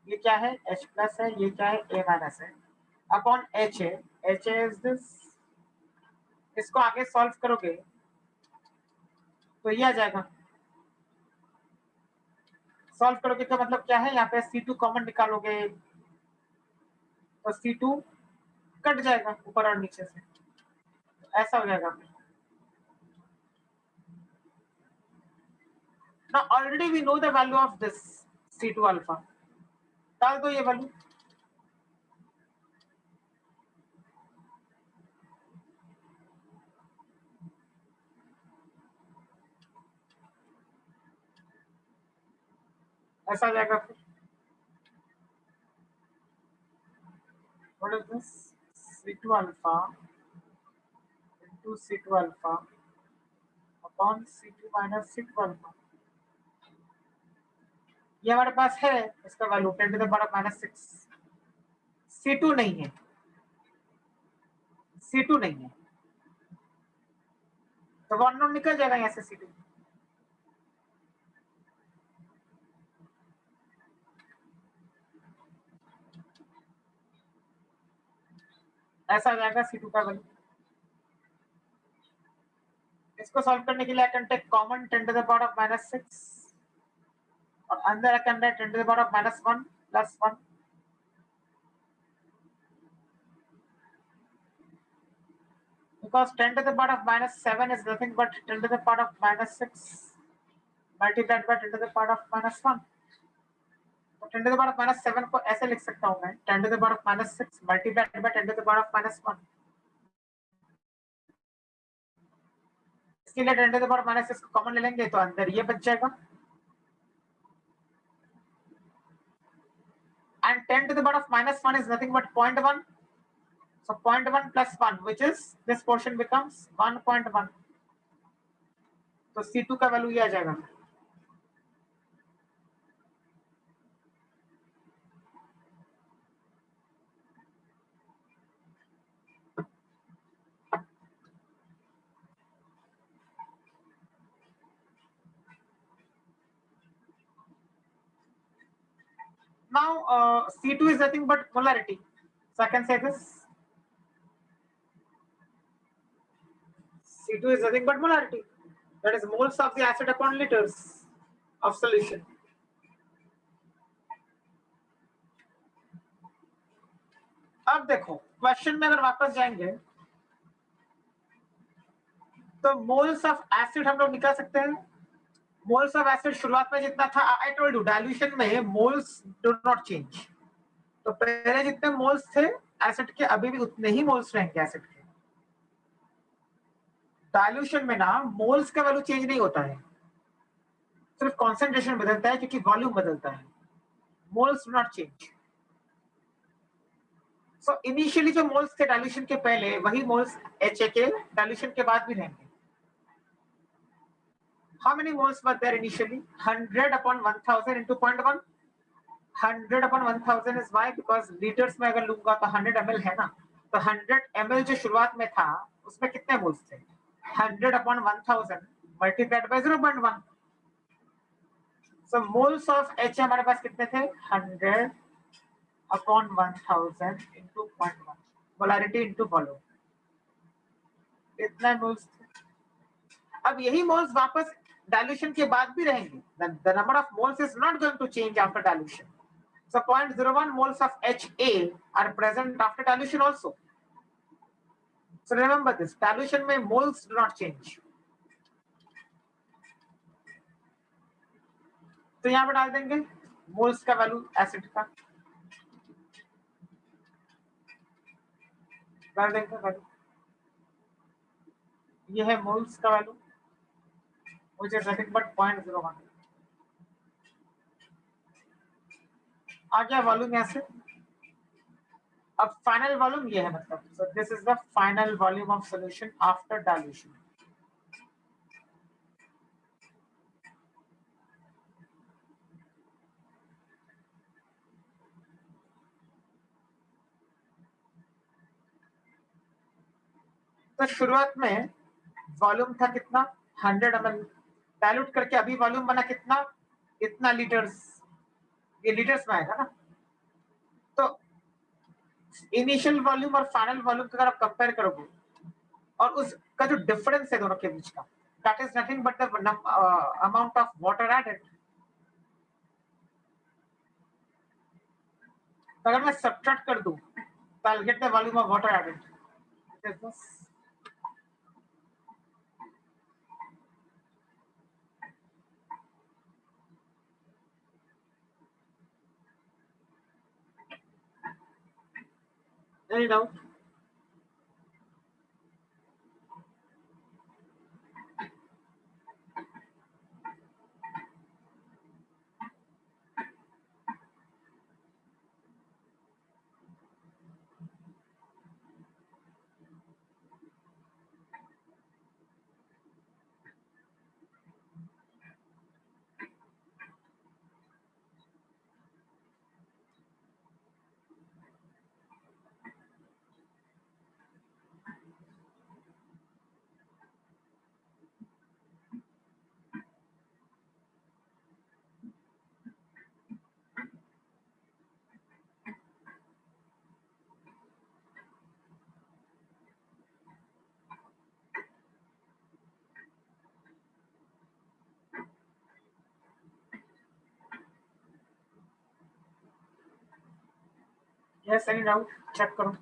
Speaker 1: ये क्या है? H plus है, ये क्या है? A minus है. Upon HA. HA is this. इसको आगे सॉल्व करोगे तो ये आ जाएगा. सॉल्व करोगे तो मतलब क्या है? यहाँ पे C2 कॉमन निकालोगे तो C2 कट जाएगा ऊपर और नीचे से, ऐसा हो जाएगा. Now already we know the value of this C2 alpha. डाल दो ये वैल्यू. ऐसा हो जाएगा फिर. What is this? C2 alpha into C2 alpha upon C2 minus C2 alpha. ये हमारे पास है, इसका value 10 to the power of minus 6. C2 नहीं है, C2 नहीं है तो वन नोट निकल जाएगा यहाँ से. C2 ऐसा आ जाएगा C2 का वैल्यू. इसको सॉल्व करने के लिए I can take common 10 to the power of minus 6 और अंदर I can write 10 to the power of minus 1 plus 1. Because 10 to the power of minus 7 is nothing but 10 to the power of minus 6 multiplied by 10 to the power of minus 1. तो 10 to the power of minus 7 को ऐसे लिख सकता हूँ मैं 10 to the power of minus 6 multiplied by 10 to the power of minus 1. इसके लिए 10 to the power of minus 6 को कॉमन ले लेंगे तो अंदर ये बच जाएगा. and 10 to the power of -1 is nothing but 0.1. So 0.1 plus 1, which is this portion becomes 1.1. तो C2 का वैल्यू ये आ जाएगा. Now C2 is nothing but molarity. So I can say this. C2 is nothing but molarity. That is moles of the acid upon liters of solution. अब देखो question में अगर वापस जाएंगे तो मोल्स ऑफ एसिड हम लोग निकाल सकते हैं. मोल्स ऑफ एसिड शुरुआत में जितना था, आई टोल्ड यू डाइल्यूशन में मोल्स डू नॉट चेंज. तो पहले जितने मोल्स थे एसिड के अभी भी उतने ही मोल्स रहेंगे एसिड के. डाइल्यूशन में ना मोल्स का वैल्यू चेंज नहीं होता है, सिर्फ कॉन्सेंट्रेशन बदलता है क्योंकि वॉल्यूम बदलता है. Moles do not change. So initially जो मोल्स थे डाइल्यूशन के पहले वही मोल्स HA के डाइल्यूशन के बाद भी रहेंगे. How many moles were there initially? 100 upon 1000 into 0.1. 100 upon 1000 is why? Because liters में अगर लूंगा तो 100 ml है ना, तो 100 ml जो शुरुआत में था उसमें कितने मोल्स थे? 100 upon 1000 multiplied by 0.1. So moles of H हमारे पास कितने थे? 100 upon 1000 into 0.1. Molarity into volume. इतना मोल्स थे. अब यही मोल्स वापस डाइल्यूशन के बाद भी रहेंगे. The number of moles is not going to change after dilution. So 0.01 moles of HA are present after dilution also. So remember this, dilution में moles do not change. तो यहाँ पर डाल देंगे moles का वैल्यू एसिड का, डाल देंगे वैल्यू. ये है moles का value which is nothing but 0.01. आ गया वॉल्यूम यहाँ से. अब फाइनल वॉल्यूम ये है, मतलब so this is the final volume of solution after dilution. तो शुरुआत में वॉल्यूम था कितना? 100 ml. डाइल्यूट करके अभी वॉल्यूम बना कितना? इतना लीटर्स. ये लीटर्स में आएगा ना. तो इनिशियल वॉल्यूम और फाइनल वॉल्यूम का अगर आप कंपेयर करोगे और उसका जो डिफरेंस है दोनों के बीच का, that is nothing but the amount of water added. तो अगर मैं सब्ट्रैक्ट कर दूं तो I get the volume of water added. Any doubt? Yes, any doubt? Check करो.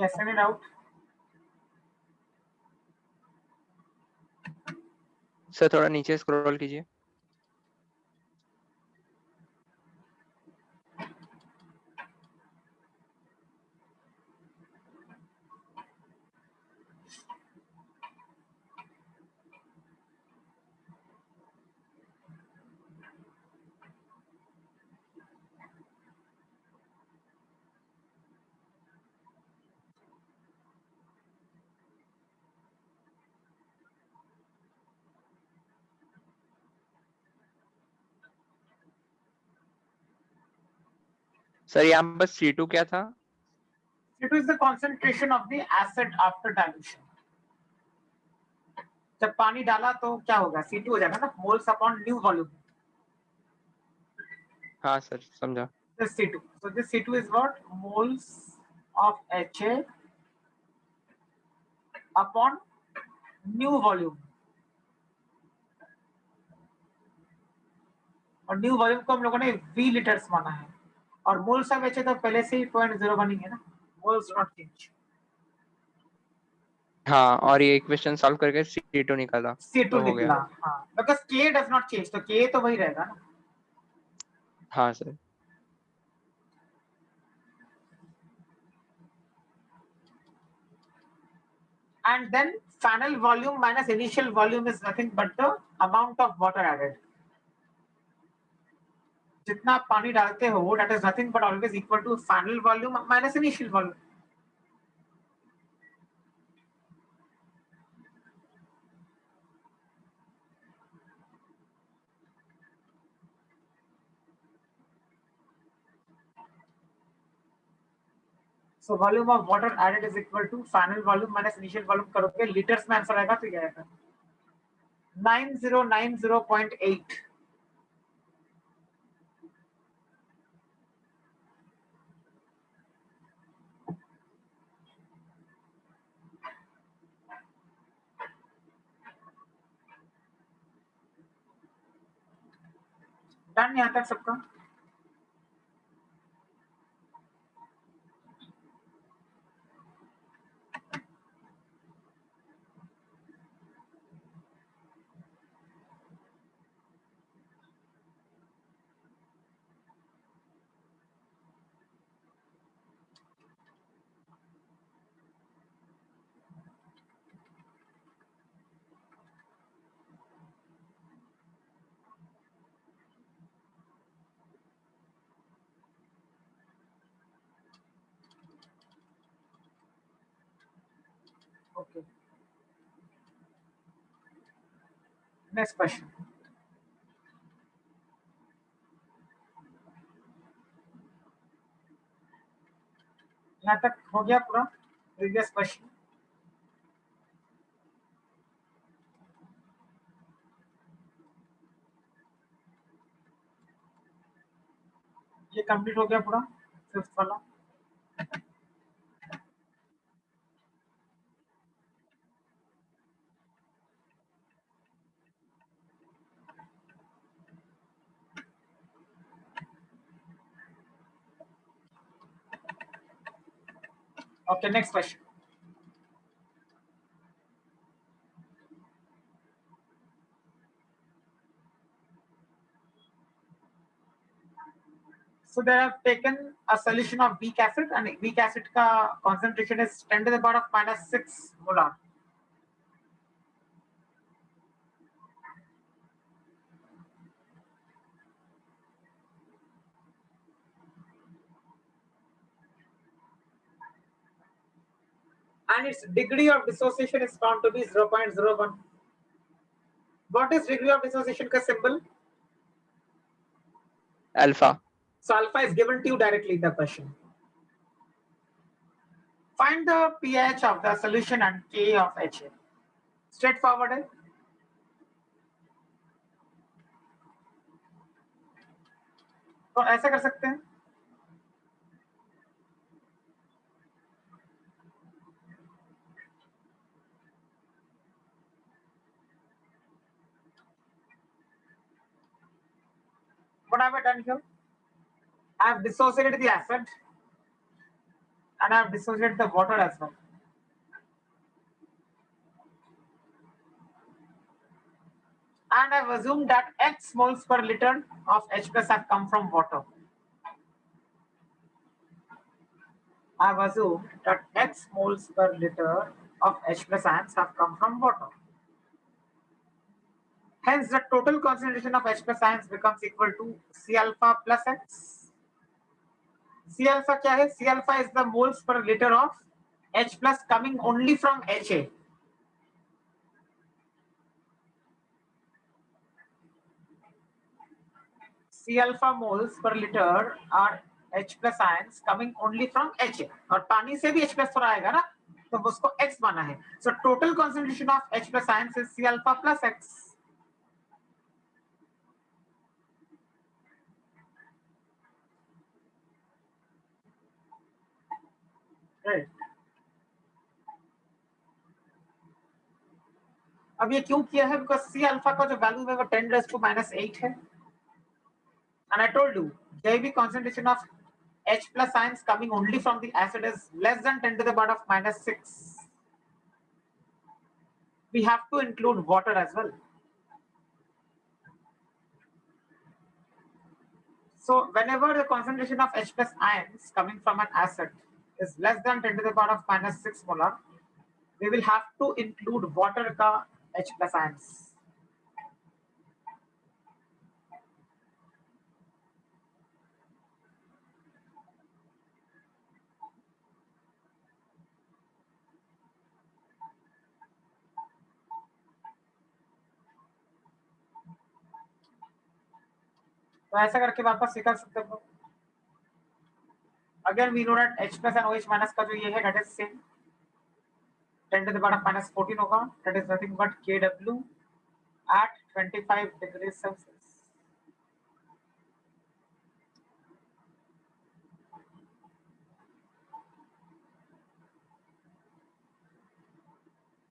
Speaker 1: Yes, any doubt?
Speaker 2: सर थोड़ा नीचे स्क्रॉल कीजिए. सर यहाँ पर C2 क्या था?
Speaker 1: C2 is the concentration of the acid after dilution. जब पानी डाला तो क्या होगा? C2 हो जाएगा ना, moles upon new volume.
Speaker 2: हाँ सर समझा.
Speaker 1: This C2. So this C2 is what? Moles of HA upon new volume. और न्यू वॉल्यूम को हम लोगों ने V लीटर्स माना है, और मोल्स ऑफ HA तो पहले से ही 0.01 ही है ना, मोल्स नॉट चेंज.
Speaker 2: हाँ और ये इक्वेशन सॉल्व करके C2 निकाला.
Speaker 1: C2
Speaker 2: तो हो गया.
Speaker 1: निकला. हाँ, because K does not change, तो K तो वही रहेगा ना.
Speaker 2: हाँ sir.
Speaker 1: And then final volume minus initial volume is nothing but the amount of water added. जितना आप पानी डालते हो, that is nothing but always equal to final volume minus initial volume. So volume of water added is equal to final volume minus initial volume करोगे, litres में answer आएगा, तो ये आएगा 9090.8. डन यहाँ तक सबका? Okay. Next question. यहाँ तक हो गया पूरा? Previous question. ये कंप्लीट हो गया पूरा, फिफ्थ वाला. Okay, next question. So they have taken a solution of weak acid, and weak acid का concentration is 10 to the power of -6 molar. And its degree of dissociation is found to be 0.01. What is degree of dissociation का symbol?
Speaker 2: Alpha.
Speaker 1: So alpha is given to you directly in the question. Find the pH of the solution and K of HA. Straightforward है. तो ऐसा कर सकते हैं. What have I done here? I have dissociated the acid. and I have dissociated the water as well. And I've assumed that X moles per liter of H plus have come from water. I've assumed that X moles per liter of H plus ions have come from water. Hence, the total concentration of H plus ions becomes equal to C alpha plus X. C alpha क्या है? C alpha is the moles per liter of H plus coming only from HA. C alpha moles per liter are H plus ions coming only from HA. और पानी से भी H plus थोड़ा आएगा ना, तो उसको X माना है. So total concentration of H plus ions is C alpha plus X. Right. अब ये क्यों किया है? बिकॉज सी अल्फा का जो वैल्यू है वो 10⁻⁻8 है. And I told you, JB concentration of H plus ions coming only from the acid is less than 10⁻⁻6. We have to include water as well. So whenever the concentration of H plus ions coming from an acid is less than 10⁻⁻6 molar, we will have to include water ka H plus ions. तो ऐसा करके वापस निकाल सकते हो. Again we know that H plus and OH minus का जो ये है that is same. 10⁻⁻14 होगा. That is nothing but Kw at 25 degrees Celsius.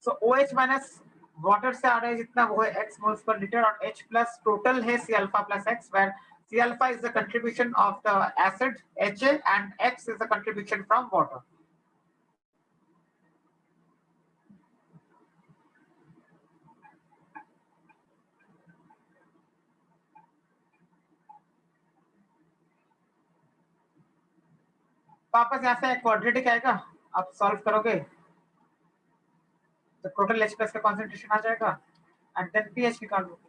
Speaker 1: So OH minus water से आ रहा है जितना वो है X moles per liter और H plus total है C alpha plus X, where C alpha is the contribution of the acid HA and X is the contribution from water. वापस यहाँ से क्वाड्रेटिक आएगा, आप सॉल्व करोगे तो टोटल H plus का कॉन्सेंट्रेशन आ जाएगा एंड देन pH निकालो.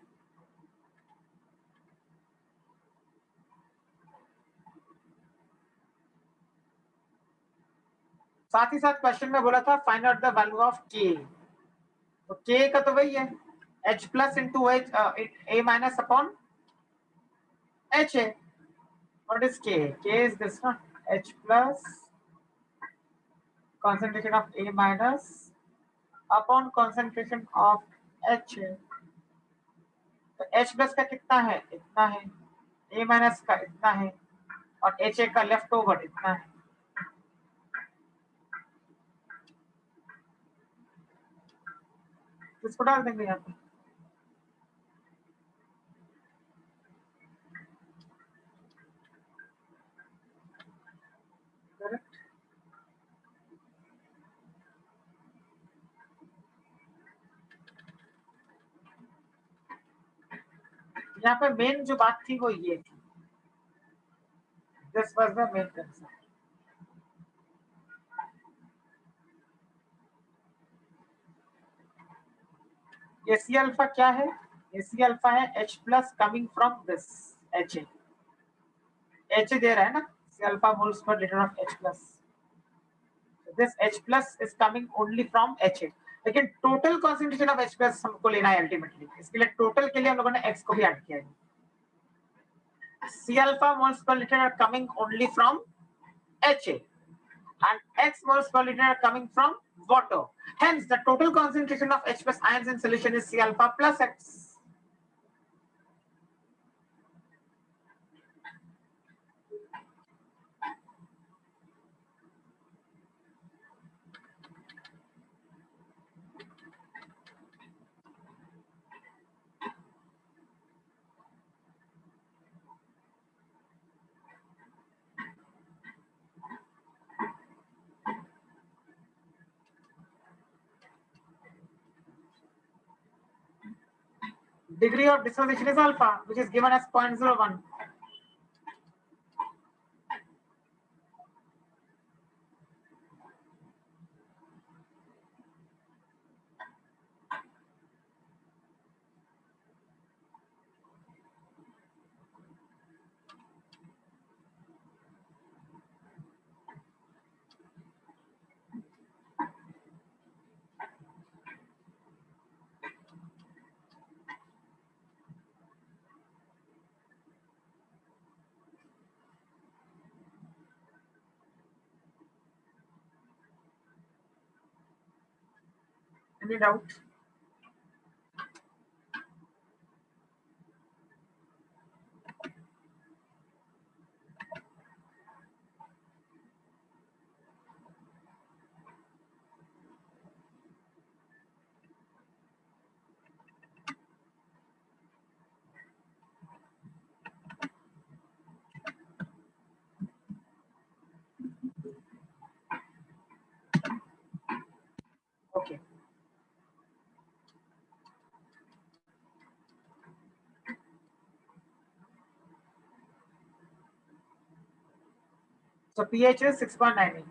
Speaker 1: साथ ही साथ क्वेश्चन में बोला था find out the value of K. तो K का तो वही है H plus into H A minus upon HA. What is K? K is this one, H plus concentration of A minus upon concentration of HA. तो H plus का कितना है? इतना है. A minus का इतना है और HA का लेफ्ट ओवर इतना है. इसको डाल देंगे यहाँ पे. करेक्ट. यहाँ पे मेन जो बात थी वो ये थी. This was the main concept. ये सी अल्फा क्या है? ये सी अल्फा है H plus coming from this HA. HA दे रहा है ना, C alpha moles per litre of H plus. This H plus is coming only from HA. लेकिन total concentration of H plus हमको लेना है अल्टीमेटली. इसके लिए टोटल के लिए हम लोगों ने X को भी ऐड किया है. C alpha moles per liter are coming only from HA and X moles per liter are coming from water. Hence, the total concentration of H plus ions in solution is C alpha plus X. Degree of dissociation is alpha, which is given as 0.01. Any doubt? Okay. So pH is 6.98.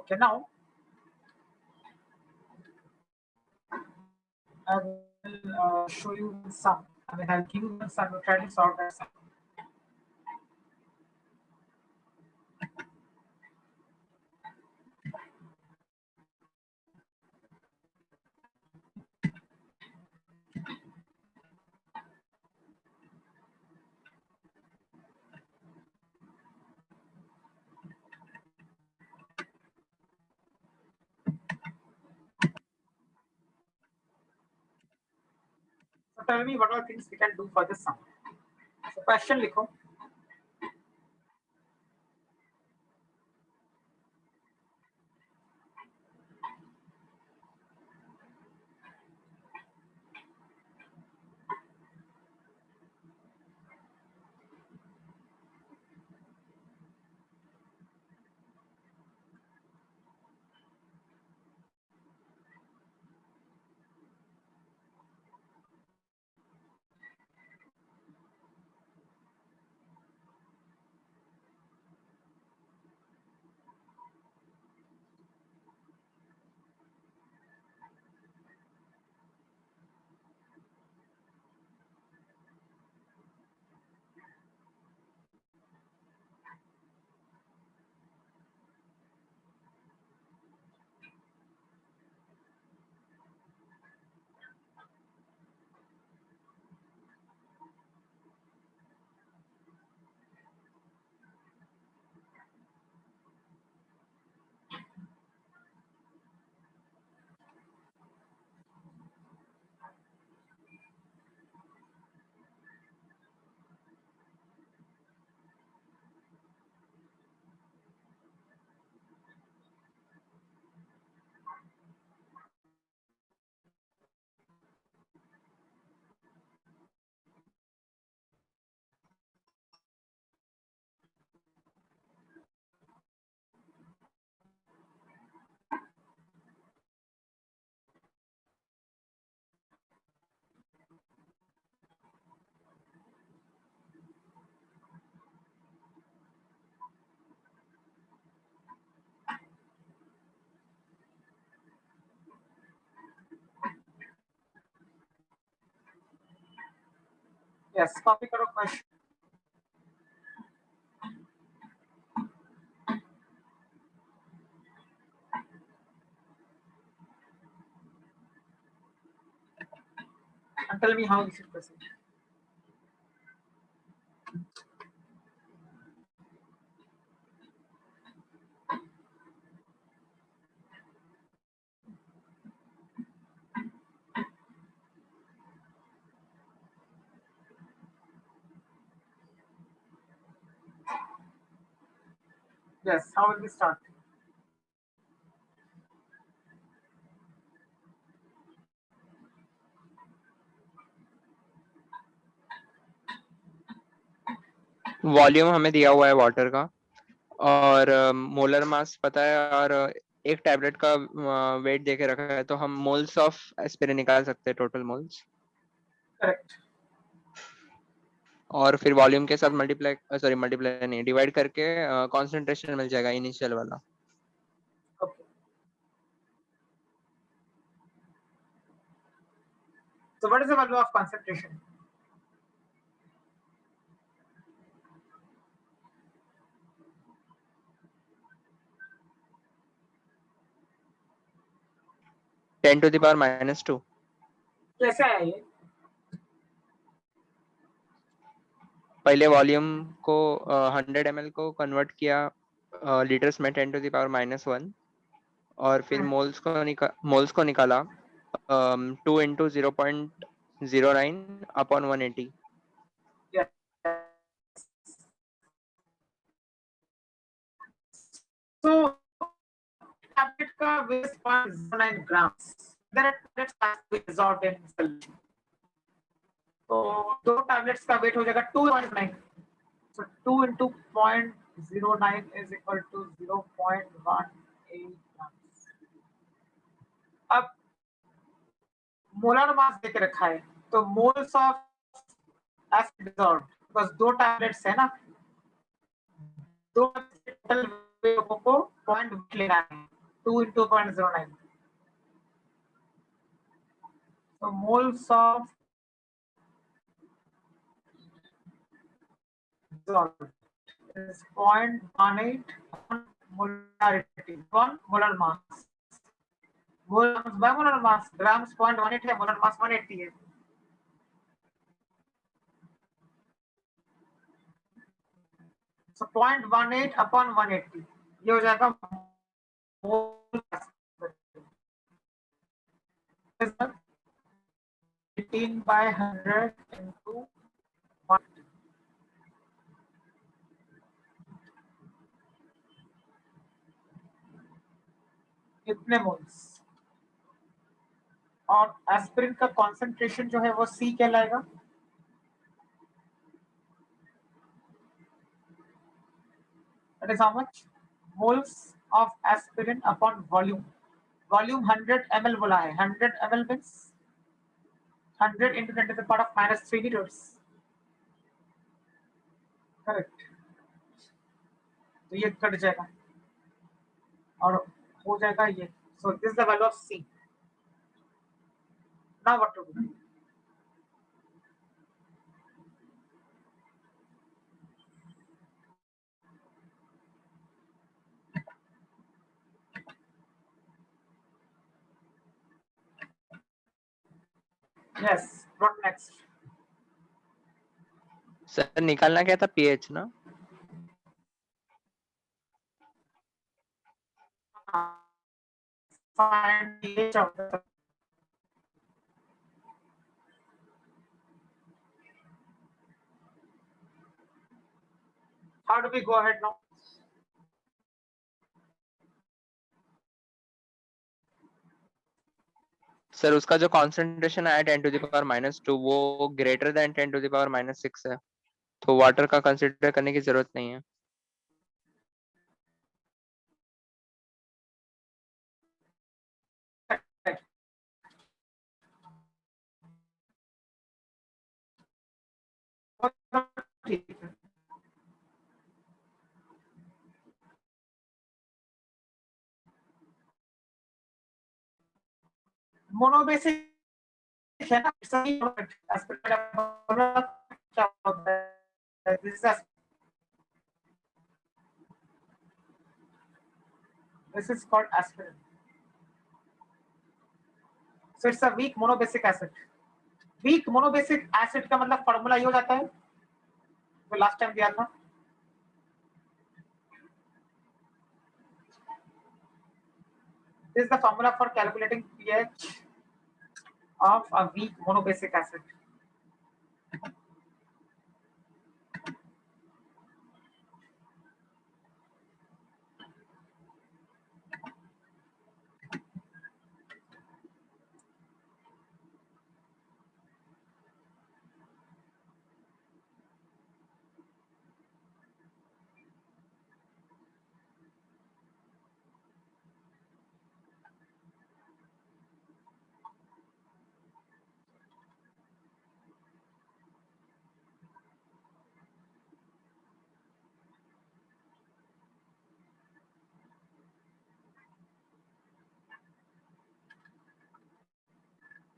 Speaker 1: Okay, now I will show you some. I mean, I'll give you some. Try to solve that sum. So tell me what are things we can do for this sum. So question लिखो. Yes, copy करो question. and tell me how you should proceed. Yes, how will we start?
Speaker 2: Volume हमें दिया हुआ है water का और molar mass पता है और एक टैबलेट का वेट देके रखा है, तो हम मोल्स ऑफ एस्पिरिन निकाल सकते हैं, टोटल मोल्स,
Speaker 1: Correct.
Speaker 2: और फिर वॉल्यूम के साथ मल्टीप्लाई नहीं, डिवाइड करके कॉन्सेंट्रेशन मिल जाएगा इनिशियल वाला.
Speaker 1: Okay. So what is the value of concentration?
Speaker 2: (10⁻²).
Speaker 1: कैसे आया ये?
Speaker 2: पहले वॉल्यूम को 100 ml को कन्वर्ट किया लीटर्स में 10⁻⁻1, और फिर मोल्स को निकाला 2 into 0.09 upon 180.
Speaker 1: Yes. So tablet का weight 0.09 grams. Then tablets has to be dissolved in solution. तो दो tablets का weight हो जाएगा 2.9. So 2 into 0.09 is equal to 0.18 grams. अब मोलर मास देके रखा है, तो मोल्स ऑफ एसिड डिसॉल्व्ड, बस दो टैबलेट्स है ना, दो टोटल को पॉइंट लेना है, 2 into 0.09. So moles of dissolved is 0.18 on molarity, on molar mass. Molar mass by molar mass, grams 0.18 है, molar mass 180 है. So 0.18 upon 180 ये हो जाएगा मोल मास. 18 by 100 into 1. कितने मोल्स? और एस्पिरिन का कॉन्सेंट्रेशन जो है वो C कहलाएगा. That is how much? Moles of aspirin upon volume. Volume 100 ml बोला है. 100 ml means 100 into 10 to the power of -3 liters. Correct. तो ये कट जाएगा और हो जाएगा ये. So this is the value of C. Now what to do? Yes. What next?
Speaker 2: Sir निकालना क्या था, pH ना?
Speaker 1: Find pH of the. How do we go ahead now?
Speaker 2: Sir उसका जो कॉन्सेंट्रेशन है 10⁻⁻2 वो ग्रेटर देन 10⁻⁻6 है, तो वाटर का कंसिडर करने की जरूरत नहीं है.
Speaker 1: मोनोबेसिक है ना, सही एस्पिरिन क्या होता है? This is called aspirin. So it's a weak monobasic acid. Weak monobasic acid का मतलब फॉर्मूला ये हो जाता है जो लास्ट टाइम दिया था, this is the formula for calculating pH of a weak monobasic acid.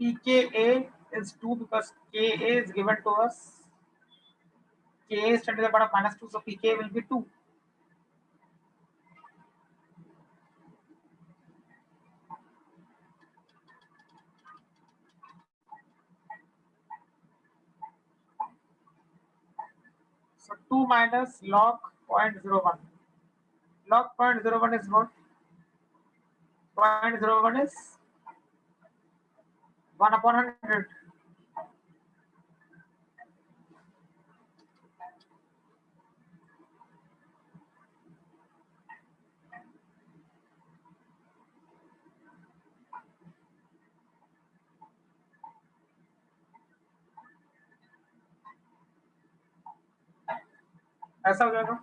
Speaker 1: pKa is 2 because Ka is given to us. Ka is 10 to the power of -2, so pKa will be 2. So 2 minus log 0.01. Log 0.01 is what? 0.01 is 1 upon 100. ऐसा हो जाएगा.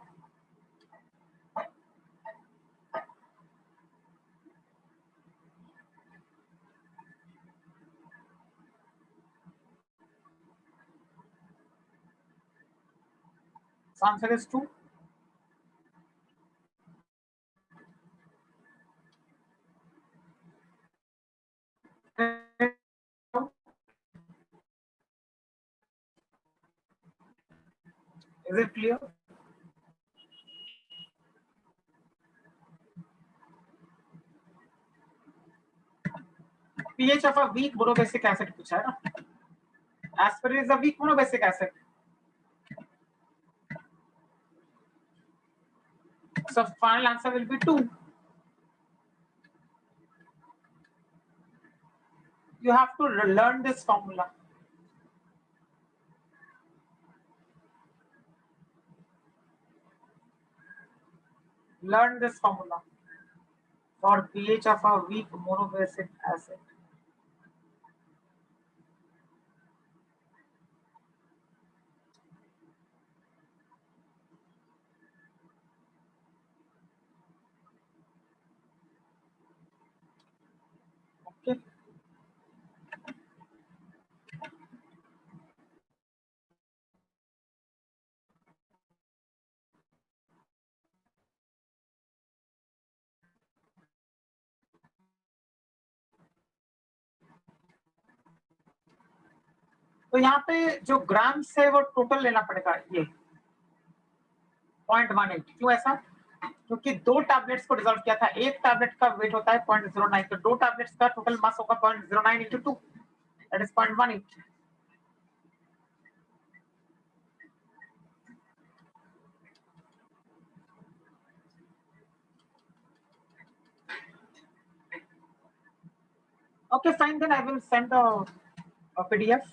Speaker 1: So answer is 2. Is it clear? pH of a weak monobasic acid पूछा है ना. Aspirin is a weak monobasic acid. So final answer will be 2. You have to learn this formula. Learn this formula for pH of a weak monobasic acid. Okay. तो यहाँ पे जो grams है वो total लेना पड़ेगा. ये 0.18. क्यों ऐसा? क्योंकि 2 टैबलेट्स को डिसॉल्व किया था. एक टैबलेट का वेट होता है 0.09, तो 2 टैबलेट्स का टोटल मास होगा 0.09 into 2, that is 0.18. Okay, fine, then I will send a PDF.